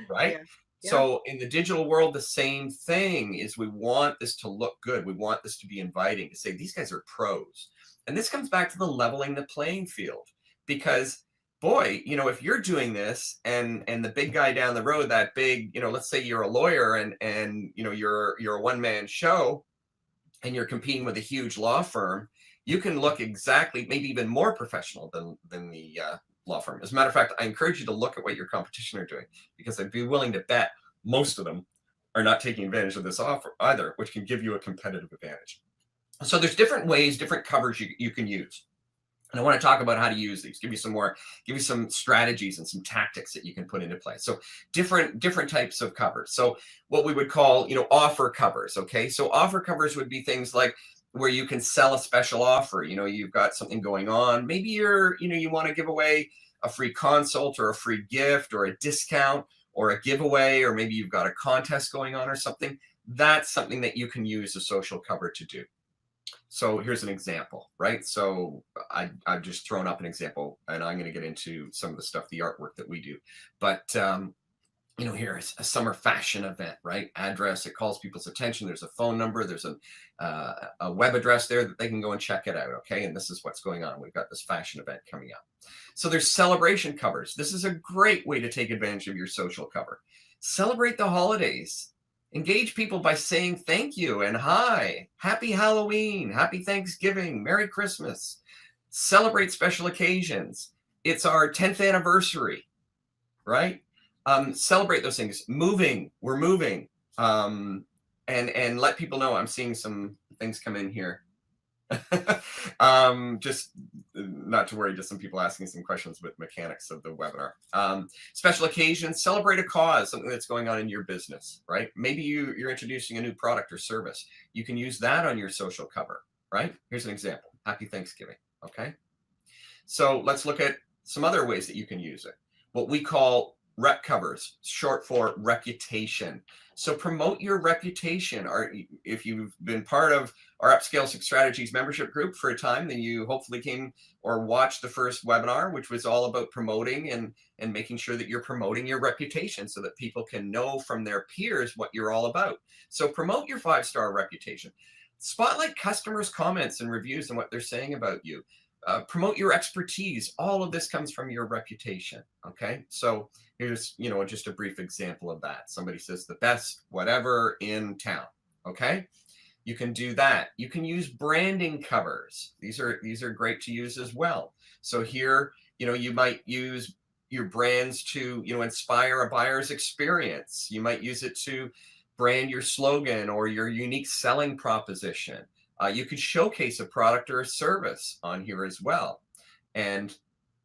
right? Yeah. Yeah. So in the digital world, the same thing is we want this to look good. We want this to be inviting, to say these guys are pros. And this comes back to the leveling the playing field, because boy, you know, if you're doing this and the big guy down the road, that big, you know, let's say you're a lawyer and you know, you're a one-man show and you're competing with a huge law firm, you can look exactly, maybe even more professional than the law firm. As a matter of fact, I encourage you to look at what your competition are doing, because I'd be willing to bet most of them are not taking advantage of this offer either, which can give you a competitive advantage. So there's different ways, different covers you can use. And I want to talk about how to use these, give you some strategies and some tactics that you can put into play. So different types of covers. So what we would call, you know, offer covers. Okay. So offer covers would be things like where you can sell a special offer. You know, you've got something going on. Maybe you want to give away a free consult or a free gift or a discount or a giveaway, or maybe you've got a contest going on or something. That's something that you can use a social cover to do. So here's an example, right? So I've just thrown up an example, and I'm going to get into some of the stuff, the artwork that we do. But, you know, here's a summer fashion event, right? Address, it calls people's attention. There's a phone number. There's a web address there that they can go and check it out, okay? And this is what's going on. We've got this fashion event coming up. So there's celebration covers. This is a great way to take advantage of your social cover. Celebrate the holidays. Engage people by saying thank you and hi, happy Halloween, happy Thanksgiving, Merry Christmas. Celebrate special occasions. It's our 10th anniversary, right? Celebrate those things. Moving, we're moving. And let people know. I'm seeing some things come in here. Just not to worry, just some people asking some questions with mechanics of the webinar. Special occasions, celebrate a cause, something that's going on in your business, right? Maybe you're introducing a new product or service. You can use that on your social cover, right? Here's an example. Happy Thanksgiving, okay? So let's look at some other ways that you can use it. What we call rep covers, short for reputation. So promote your reputation. Or if you've been part of our Upscale Strategies membership group for a time, then you hopefully came or watched the first webinar, which was all about promoting and making sure that you're promoting your reputation so that people can know from their peers what you're all about. So promote your 5-star reputation. Spotlight customers' comments and reviews and what they're saying about you. Promote your expertise. All of this comes from your reputation. Okay, so here's, you know, just a brief example of that. Somebody says the best whatever in town. Okay, you can do that. You can use branding covers. These are great to use as well. So here, you know, you might use your brands to, you know, inspire a buyer's experience. You might use it to brand your slogan or your unique selling proposition. You could showcase a product or a service on here as well. And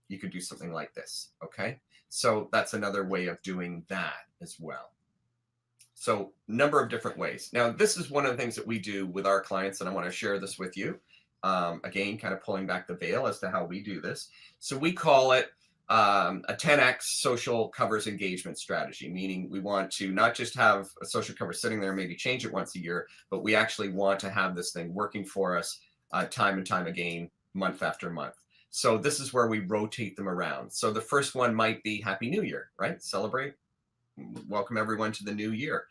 you could do something like this, okay? So that's another way of doing that as well. So number of different ways. Now, this is one of the things that we do with our clients, and I want to share this with you. Again, kind of pulling back the veil as to how we do this. So we call it a 10x social covers engagement strategy, meaning we want to not just have a social cover sitting there, maybe change it once a year, but we actually want to have this thing working for us time and time again, month after month. So this is where we rotate them around. So the first one might be Happy New Year, right? Celebrate, welcome everyone to the new year.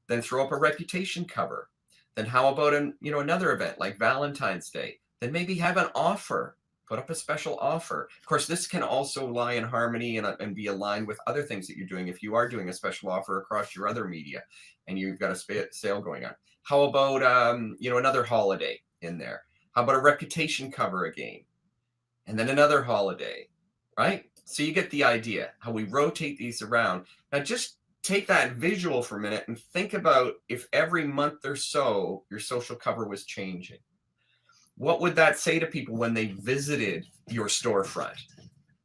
Then throw up a reputation cover. Then how about another event like Valentine's Day? Then maybe have an offer. Put up a special offer. Of course, this can also lie in harmony and be aligned with other things that you're doing. If you are doing a special offer across your other media and you've got a sale going on. How about, another holiday in there? How about a reputation cover again? And then another holiday. right? So you get the idea how we rotate these around. Now just take that visual for a minute and think about if every month or so your social cover was changing. What would that say to people when they visited your storefront?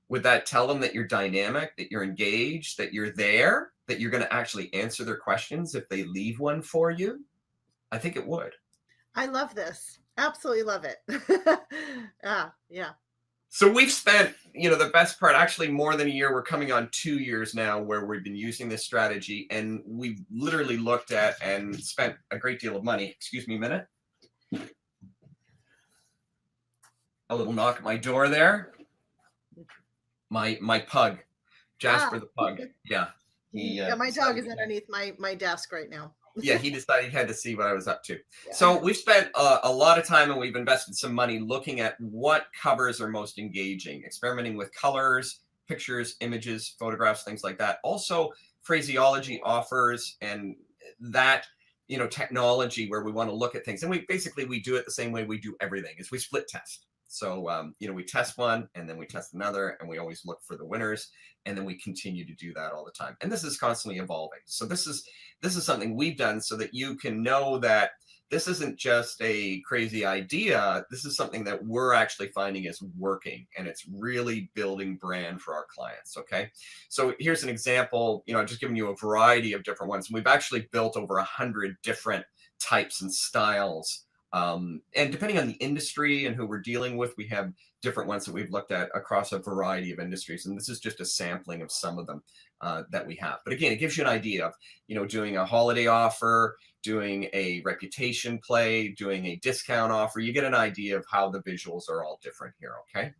Would that tell them that you're dynamic, that you're engaged, that you're there, that you're going to actually answer their questions if they leave one for you? I think it would. I love this. Absolutely love it. Yeah. So we've spent, the best part, actually more than a year, we're coming on 2 years now where we've been using this strategy, and we've literally looked at and spent a great deal of money. Excuse me a minute. A little knock at my door there. My pug, Jasper the pug. Yeah. My dog is underneath my desk right now. Yeah, he decided he had to see what I was up to. Yeah. So we've spent a lot of time, and we've invested some money looking at what covers are most engaging, experimenting with colors, pictures, images, photographs, things like that. Also, phraseology offers and that, technology where we want to look at things. And we do it the same way we do everything, is we split test. So, we test one and then we test another, and we always look for the winners, and then we continue to do that all the time. And this is constantly evolving. So this is something we've done so that you can know that this isn't just a crazy idea. This is something that we're actually finding is working, and it's really building brand for our clients. Okay. So here's an example, I've just given you a variety of different ones. We've actually built over 100 different types and styles. And depending on the industry and who we're dealing with, we have different ones that we've looked at across a variety of industries. And this is just a sampling of some of them that we have. But again, it gives you an idea of, doing a holiday offer, doing a reputation play, doing a discount offer. You get an idea of how the visuals are all different here. Okay.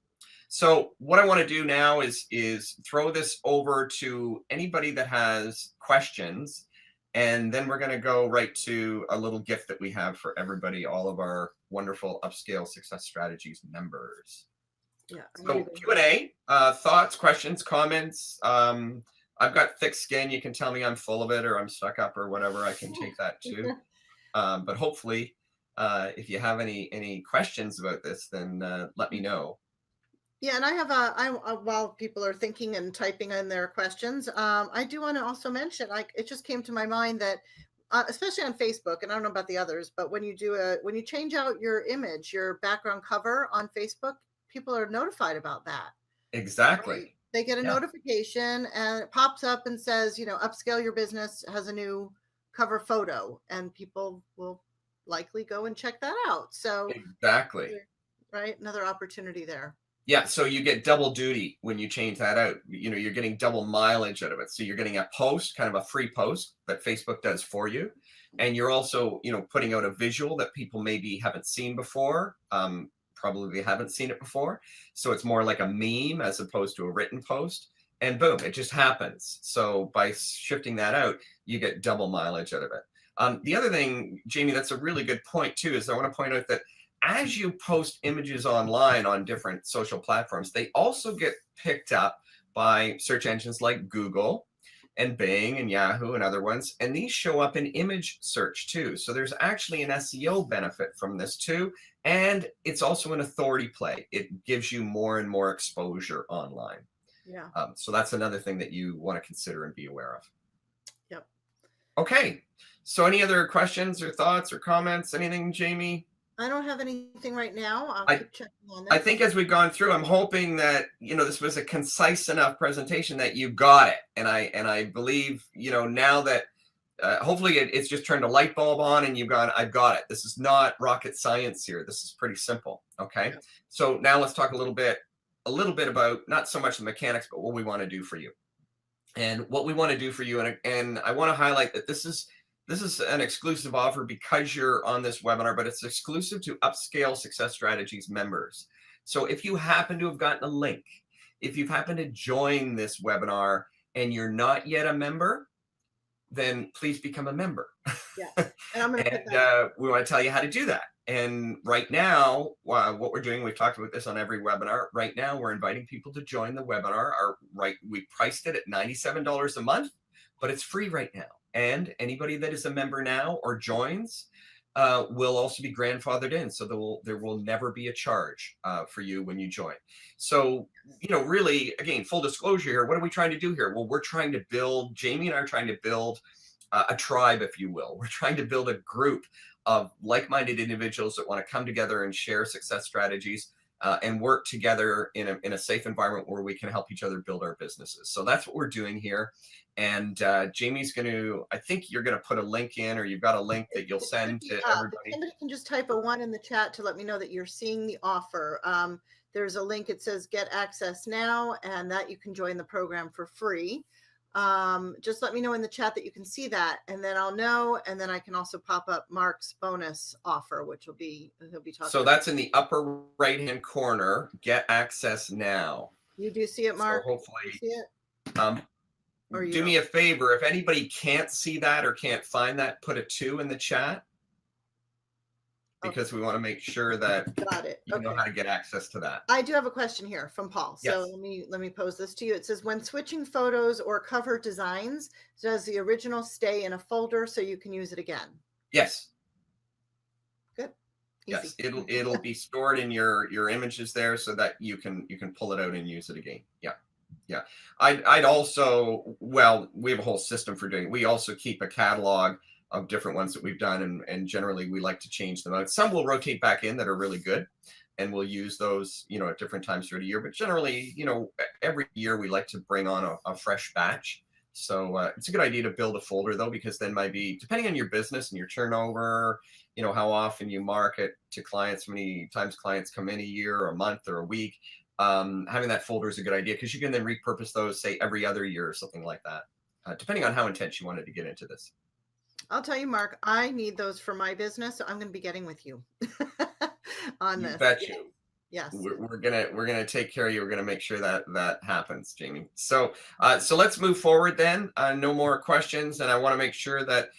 So what I want to do now is throw this over to anybody that has questions. And then we're going to go right to a little gift that we have for everybody, all of our wonderful Upscale Success Strategies members. Yeah. So Q&A, thoughts, questions, comments. I've got thick skin. You can tell me I'm full of it or I'm stuck up or whatever. I can take that too. But hopefully, if you have any questions about this, then let me know. Yeah, and I have while people are thinking and typing in their questions, I do want to also mention, it just came to my mind that, especially on Facebook, and I don't know about the others, but when you change out your image, your background cover on Facebook, people are notified about that. Exactly. Right? They get a notification and it pops up and says, Upscale Your Business has a new cover photo, and people will likely go and check that out. So exactly. Right. Another opportunity there. Yeah, so you get double duty when you change that out. You're getting double mileage out of it. So you're getting a post, kind of a free post that Facebook does for you. And you're also, putting out a visual that people maybe haven't seen before. Probably haven't seen it before. So it's more like a meme as opposed to a written post. And boom, it just happens. So by shifting that out, you get double mileage out of it. The other thing, Jaimie, that's a really good point too, is I want to point out that as you post images online on different social platforms, they also get picked up by search engines like Google and Bing and Yahoo and other ones. And these show up in image search too. So there's actually an SEO benefit from this too. And it's also an authority play. It gives you more and more exposure online. Yeah. So that's another thing that you want to consider and be aware of. Yep. Okay. So any other questions or thoughts or comments? Anything, Jaimie? I don't have anything right now. I'll keep checking on this. I think as we've gone through, I'm hoping that, this was a concise enough presentation that you got it. And I believe, now that hopefully it's just turned a light bulb on and you've gone, I've got it. This is not rocket science here. This is pretty simple. Okay. Yeah. So now let's talk a little bit about not so much the mechanics, but what we want to do for you. And what we want to do for you. And I want to highlight that this is an exclusive offer because you're on this webinar, but it's exclusive to Upscale Success Strategies members. So if you happen to have gotten a link, if you've happened to join this webinar and you're not yet a member, then please become a member. Yeah, and I'm going to put that. We want to tell you how to do that. And right now, what we're doing, we've talked about this on every webinar. Right now, we're inviting people to join the webinar. We priced it at $97 a month, but it's free right now. And anybody that is a member now or joins, will also be grandfathered in. So there will never be a charge for you when you join. So, really, again, full disclosure here, what are we trying to do here? Well, we're trying to build, Jaimie and I are trying to build a tribe, if you will. We're trying to build a group of like-minded individuals that want to come together and share success strategies and work together in a safe environment where we can help each other build our businesses. So that's what we're doing here. And Jaimie's going to, I think you're going to put a link in, or you've got a link that you'll send to everybody. Somebody can just type a 1 in the chat to let me know that you're seeing the offer. There's a link, it says get access now, and that you can join the program for free. Just let me know in the chat that you can see that, and then I'll know, and then I can also pop up Mark's bonus offer, which he'll be talking so about. That's in the upper right hand corner, get access now. You do see it, Mark? So hopefully you see it? Do me a favor, if anybody can't see that or can't find that, put a 2 in the chat, because we want to make sure that you know how to get access to that. I do have a question here from Paul. Yes. So let me pose this to you. It says, when switching photos or cover designs, does the original stay in a folder so you can use it again? Yes. Good. Easy. Yes, it'll be stored in your images there so that you can pull it out and use it again. Yeah. Yeah. I'd also, well, we have a whole system for doing it. We also keep a catalog of different ones that we've done, and generally we like to change them out. Some will rotate back in that are really good, and we'll use those, at different times through the year. But generally, every year we like to bring on a fresh batch. So it's a good idea to build a folder, though, because then might be, depending on your business and your turnover, how often you market to clients, how many times clients come in a year or a month or a week, having that folder is a good idea, because you can then repurpose those, say, every other year or something like that, depending on how intense you wanted to get into this. I'll tell you, Mark, I need those for my business, so I'm going to be getting with you on this. You bet you. Yes. We're gonna take care of you. We're gonna make sure that happens, Jaimie. So let's move forward then. No more questions, and I want to make sure that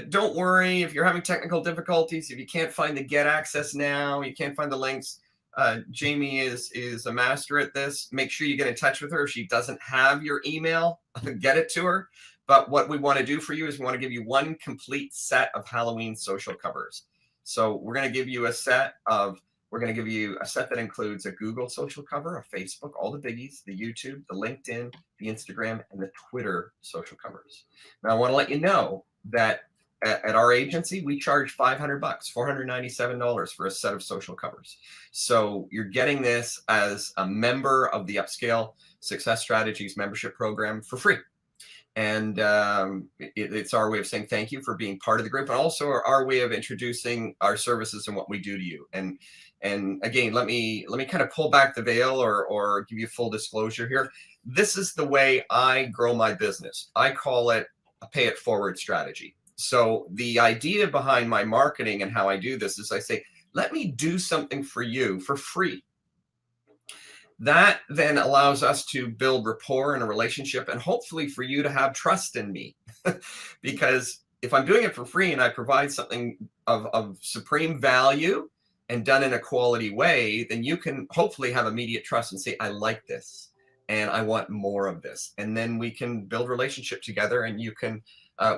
don't worry if you're having technical difficulties. If you can't find the get access now, you can't find the links. Jaimie is a master at this. Make sure you get in touch with her. If she doesn't have your email, get it to her. But what we want to do for you is we want to give you one complete set of Halloween social covers. So we're going to give you a set that includes a Google social cover, a Facebook, all the biggies, the YouTube, the LinkedIn, the Instagram, and the Twitter social covers. Now, I want to let you know that at our agency, we charge $500, $497 for a set of social covers. So you're getting this as a member of the Upscale Success Strategies membership program for free. And it's our way of saying thank you for being part of the group, and also our way of introducing our services and what we do to you. And again, let me kind of pull back the veil or give you full disclosure here. This is the way I grow my business. I call it a pay it forward strategy. So the idea behind my marketing and how I do this is I say, let me do something for you for free. That then allows us to build rapport and a relationship, and hopefully for you to have trust in me. Because if I'm doing it for free and I provide something of supreme value and done in a quality way, then you can hopefully have immediate trust and say, I like this and I want more of this. And then we can build relationship together, and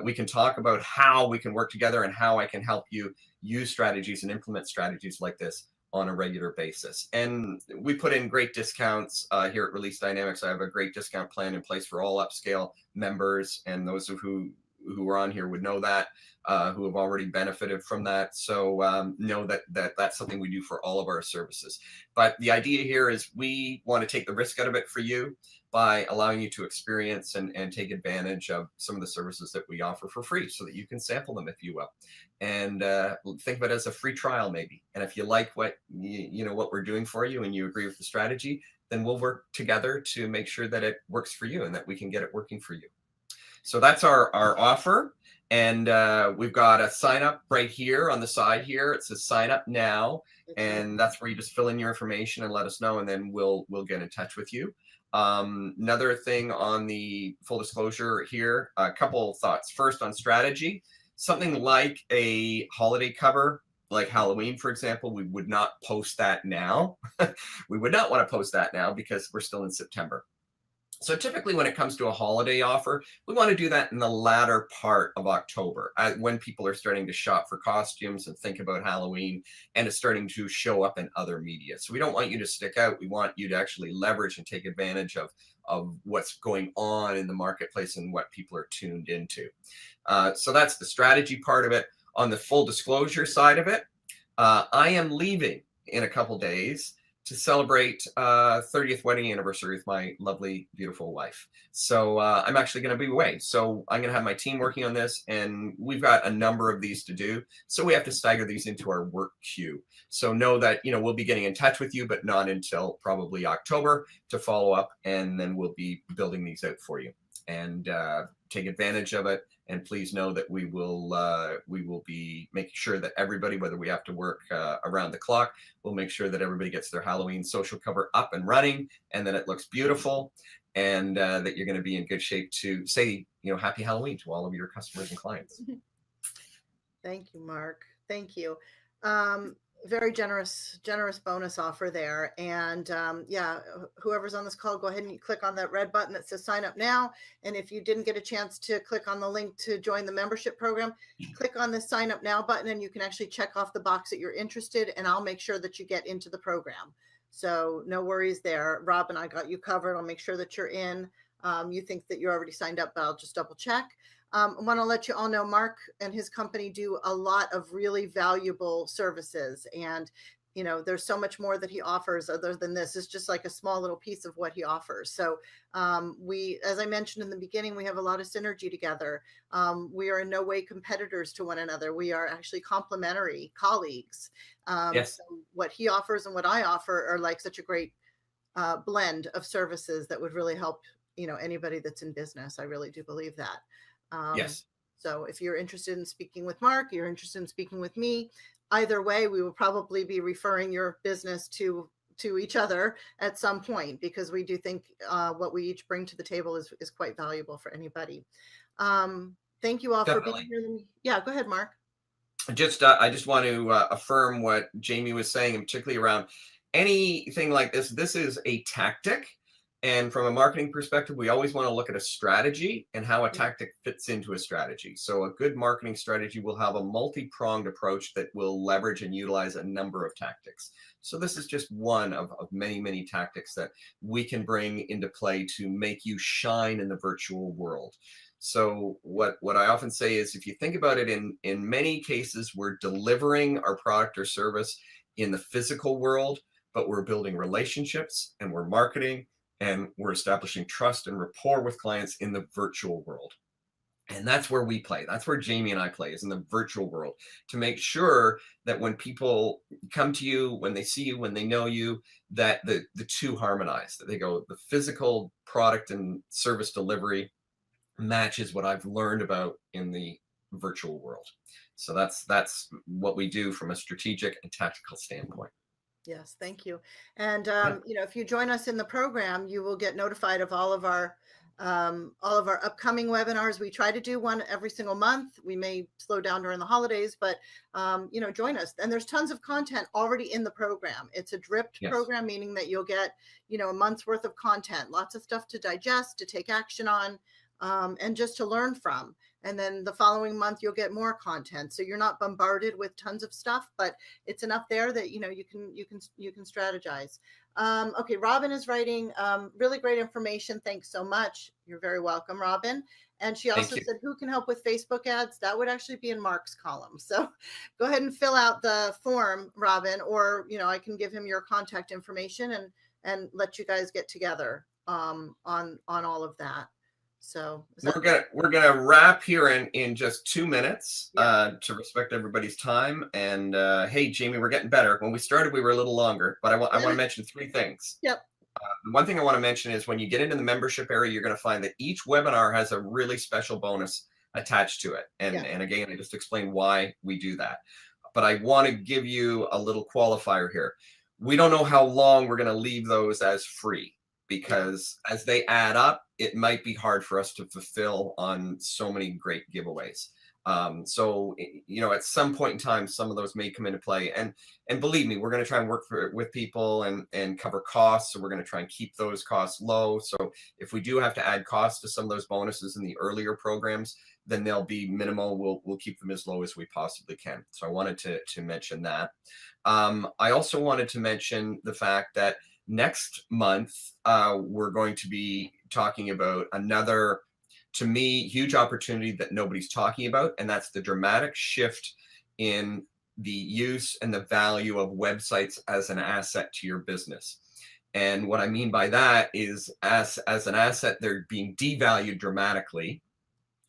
we can talk about how we can work together and how I can help you use strategies and implement strategies like this on a regular basis. And we put in great discounts here at Release Dynamics. I have a great discount plan in place for all Upscale members, and those who are on here would know that, who have already benefited from that. So know that that's something we do for all of our services. But the idea here is we want to take the risk out of it for you by allowing you to experience and take advantage of some of the services that we offer for free, so that you can sample them, if you will, and think of it as a free trial maybe. And if you like what what we're doing for you and you agree with the strategy, then we'll work together to make sure that it works for you and that we can get it working for you. So that's our offer. And we've got a sign up right here on the side here. It says sign up now. And that's where you just fill in your information and let us know, and then we'll get in touch with you. Another thing on the full disclosure here, a couple thoughts. First, on strategy, something like a holiday cover, like Halloween, for example, we would not post that now. We would not want to post that now because we're still in September. So typically when it comes to a holiday offer, we want to do that in the latter part of October, when people are starting to shop for costumes and think about Halloween, and it's starting to show up in other media. So we don't want you to stick out. We want you to actually leverage and take advantage of what's going on in the marketplace and what people are tuned into. So that's the strategy part of it. On the full disclosure side of it, I am leaving in a couple days to celebrate 30th wedding anniversary with my lovely, beautiful wife. So I'm actually going to be away. So I'm going to have my team working on this, and we've got a number of these to do. So we have to stagger these into our work queue. So know that, you know, we'll be getting in touch with you, but not until probably October to follow up, and then we'll be building these out for you. And take advantage of it. And please know that we will be making sure that everybody, whether we have to work around the clock, we'll make sure that everybody gets their Halloween social cover up and running, and that it looks beautiful, and that you're going to be in good shape to say, you know, happy Halloween to all of your customers and clients. Thank you, Mark. Thank you. Very generous bonus offer there. And yeah, whoever's on this call, go ahead and click on that red button that says sign up now. And if you didn't get a chance to click on the link to join the membership program, click on the sign up now button, and you can actually check off the box that you're interested, and I'll make sure that you get into the program. So no worries there. Rob and I got you covered. I'll make sure that you're in. You think that you're already signed up, but I'll just double check. I want to let you all know Mark and his company do a lot of really valuable services, and you know, there's so much more that he offers other than this. It's just like a small little piece of what he offers. So we, as I mentioned in the beginning, we have a lot of synergy together. We are in no way competitors to one another. We are actually complementary colleagues. Yes. So what he offers and what I offer are like such a great blend of services that would really help, you know, anybody that's in business. I really do believe that. Yes. So if you're interested in speaking with Mark, you're interested in speaking with me, either way, we will probably be referring your business to each other at some point, because we do think what we each bring to the table is quite valuable for anybody. Thank you all Definitely. for being here. Yeah, go ahead, Mark. I just want to affirm what Jaimie was saying, and particularly around anything like this. This is a tactic. And from a marketing perspective, we always want to look at a strategy and how a tactic fits into a strategy. So a good marketing strategy will have a multi-pronged approach that will leverage and utilize a number of tactics. So this is just one of many, many tactics that we can bring into play to make you shine in the virtual world. So what I often say is, if you think about it, in many cases, we're delivering our product or service in the physical world, but we're building relationships, and we're marketing, and we're establishing trust and rapport with clients in the virtual world. And that's where we play. That's where Jaimie and I play, is in the virtual world, to make sure that when people come to you, when they see you, when they know you, that the two harmonize, that they go, the physical product and service delivery matches what I've learned about in the virtual world. So that's what we do from a strategic and tactical standpoint. Yes, thank you. And you know, if you join us in the program, you will get notified of all of our upcoming webinars. We try to do one every single month. We may slow down during the holidays, but you know, join us. And there's tons of content already in the program. It's a dripped program, meaning that you'll get, you know, a month's worth of content, lots of stuff to digest, to take action on, and just to learn from. And then the following month, you'll get more content. So you're not bombarded with tons of stuff, but it's enough there that, you know, you can strategize. Okay, Robin is writing really great information. Thanks so much. You're very welcome, Robin. And she also said, who can help with Facebook ads? That would actually be in Mark's column. So go ahead and fill out the form, Robin, or, you know, I can give him your contact information and let you guys get together on all of that. So we're gonna wrap here in just 2 minutes to respect everybody's time. And hey, Jaimie, we're getting better. When we started, we were a little longer, but I want to mention 3 things. Yep. One thing I want to mention is, when you get into the membership area, you're going to find that each webinar has a really special bonus attached to it. And again, I just explained why we do that. But I want to give you a little qualifier here. We don't know how long we're going to leave those as free, because as they add up, it might be hard for us to fulfill on so many great giveaways. So, at some point in time, some of those may come into play. And believe me, we're going to try and work with people and cover costs. So we're going to try and keep those costs low. So if we do have to add costs to some of those bonuses in the earlier programs, then they'll be minimal. We'll keep them as low as we possibly can. So I wanted to mention that. I also wanted to mention the fact that next month, we're going to be talking about another, to me, huge opportunity that nobody's talking about, and that's the dramatic shift in the use and the value of websites as an asset to your business. And what I mean by that is as an asset, they're being devalued dramatically.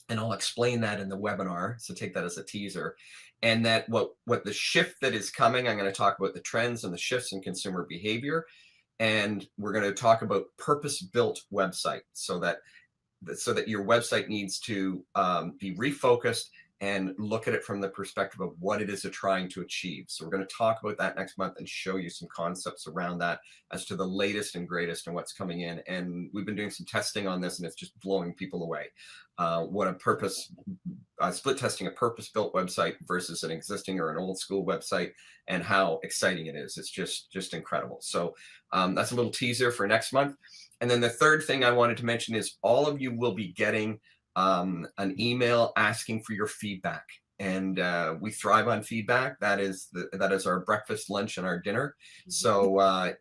And I'll explain that in the webinar, so take that as a teaser. And that what the shift that is coming, I'm going to talk about the trends and the shifts in consumer behavior. And we're going to talk about purpose-built website, so that your website needs to be refocused and look at it from the perspective of what it is it's trying to achieve. So we're going to talk about that next month and show you some concepts around that as to the latest and greatest and what's coming in. And we've been doing some testing on this, and it's just blowing people away. Split testing a purpose-built website versus an existing or an old school website, and how exciting it is. It's just incredible. So that's a little teaser for next month. And then the third thing I wanted to mention is all of you will be getting an email asking for your feedback. And we thrive on feedback. That is our breakfast, lunch, and our dinner. So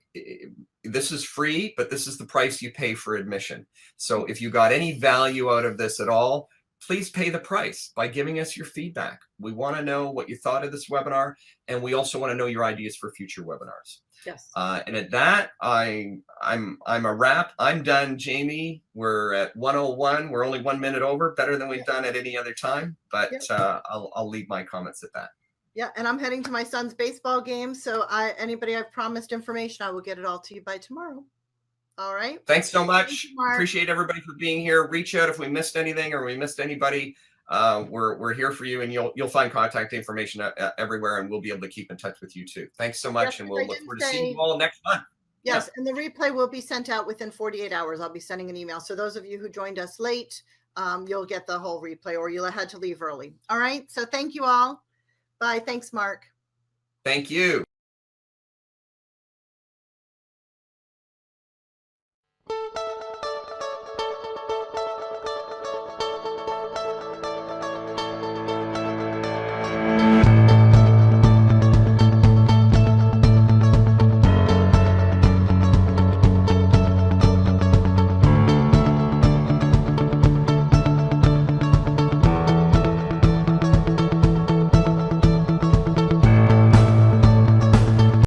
this is free, but this is the price you pay for admission. So if you got any value out of this at all, please pay the price by giving us your feedback. We want to know what you thought of this webinar, and we also want to know your ideas for future webinars. Yes. And at that, I'm a wrap. I'm done, Jaimie. We're at 1:01. We're only 1 minute over, better than we've done at any other time. But I'll leave my comments at that. Yeah, and I'm heading to my son's baseball game. So anybody I've promised information, I will get it all to you by tomorrow. All right. Thanks so much. Appreciate everybody for being here. Reach out if we missed anything or we missed anybody. We're here for you, and you'll find contact information everywhere, and we'll be able to keep in touch with you too. Thanks so much, and we'll look forward to seeing you all next month. Yes, and the replay will be sent out within 48 hours. I'll be sending an email. So those of you who joined us late, you'll get the whole replay, or you'll had to leave early. All right. So thank you all. Bye. Thanks, Mark. Thank you.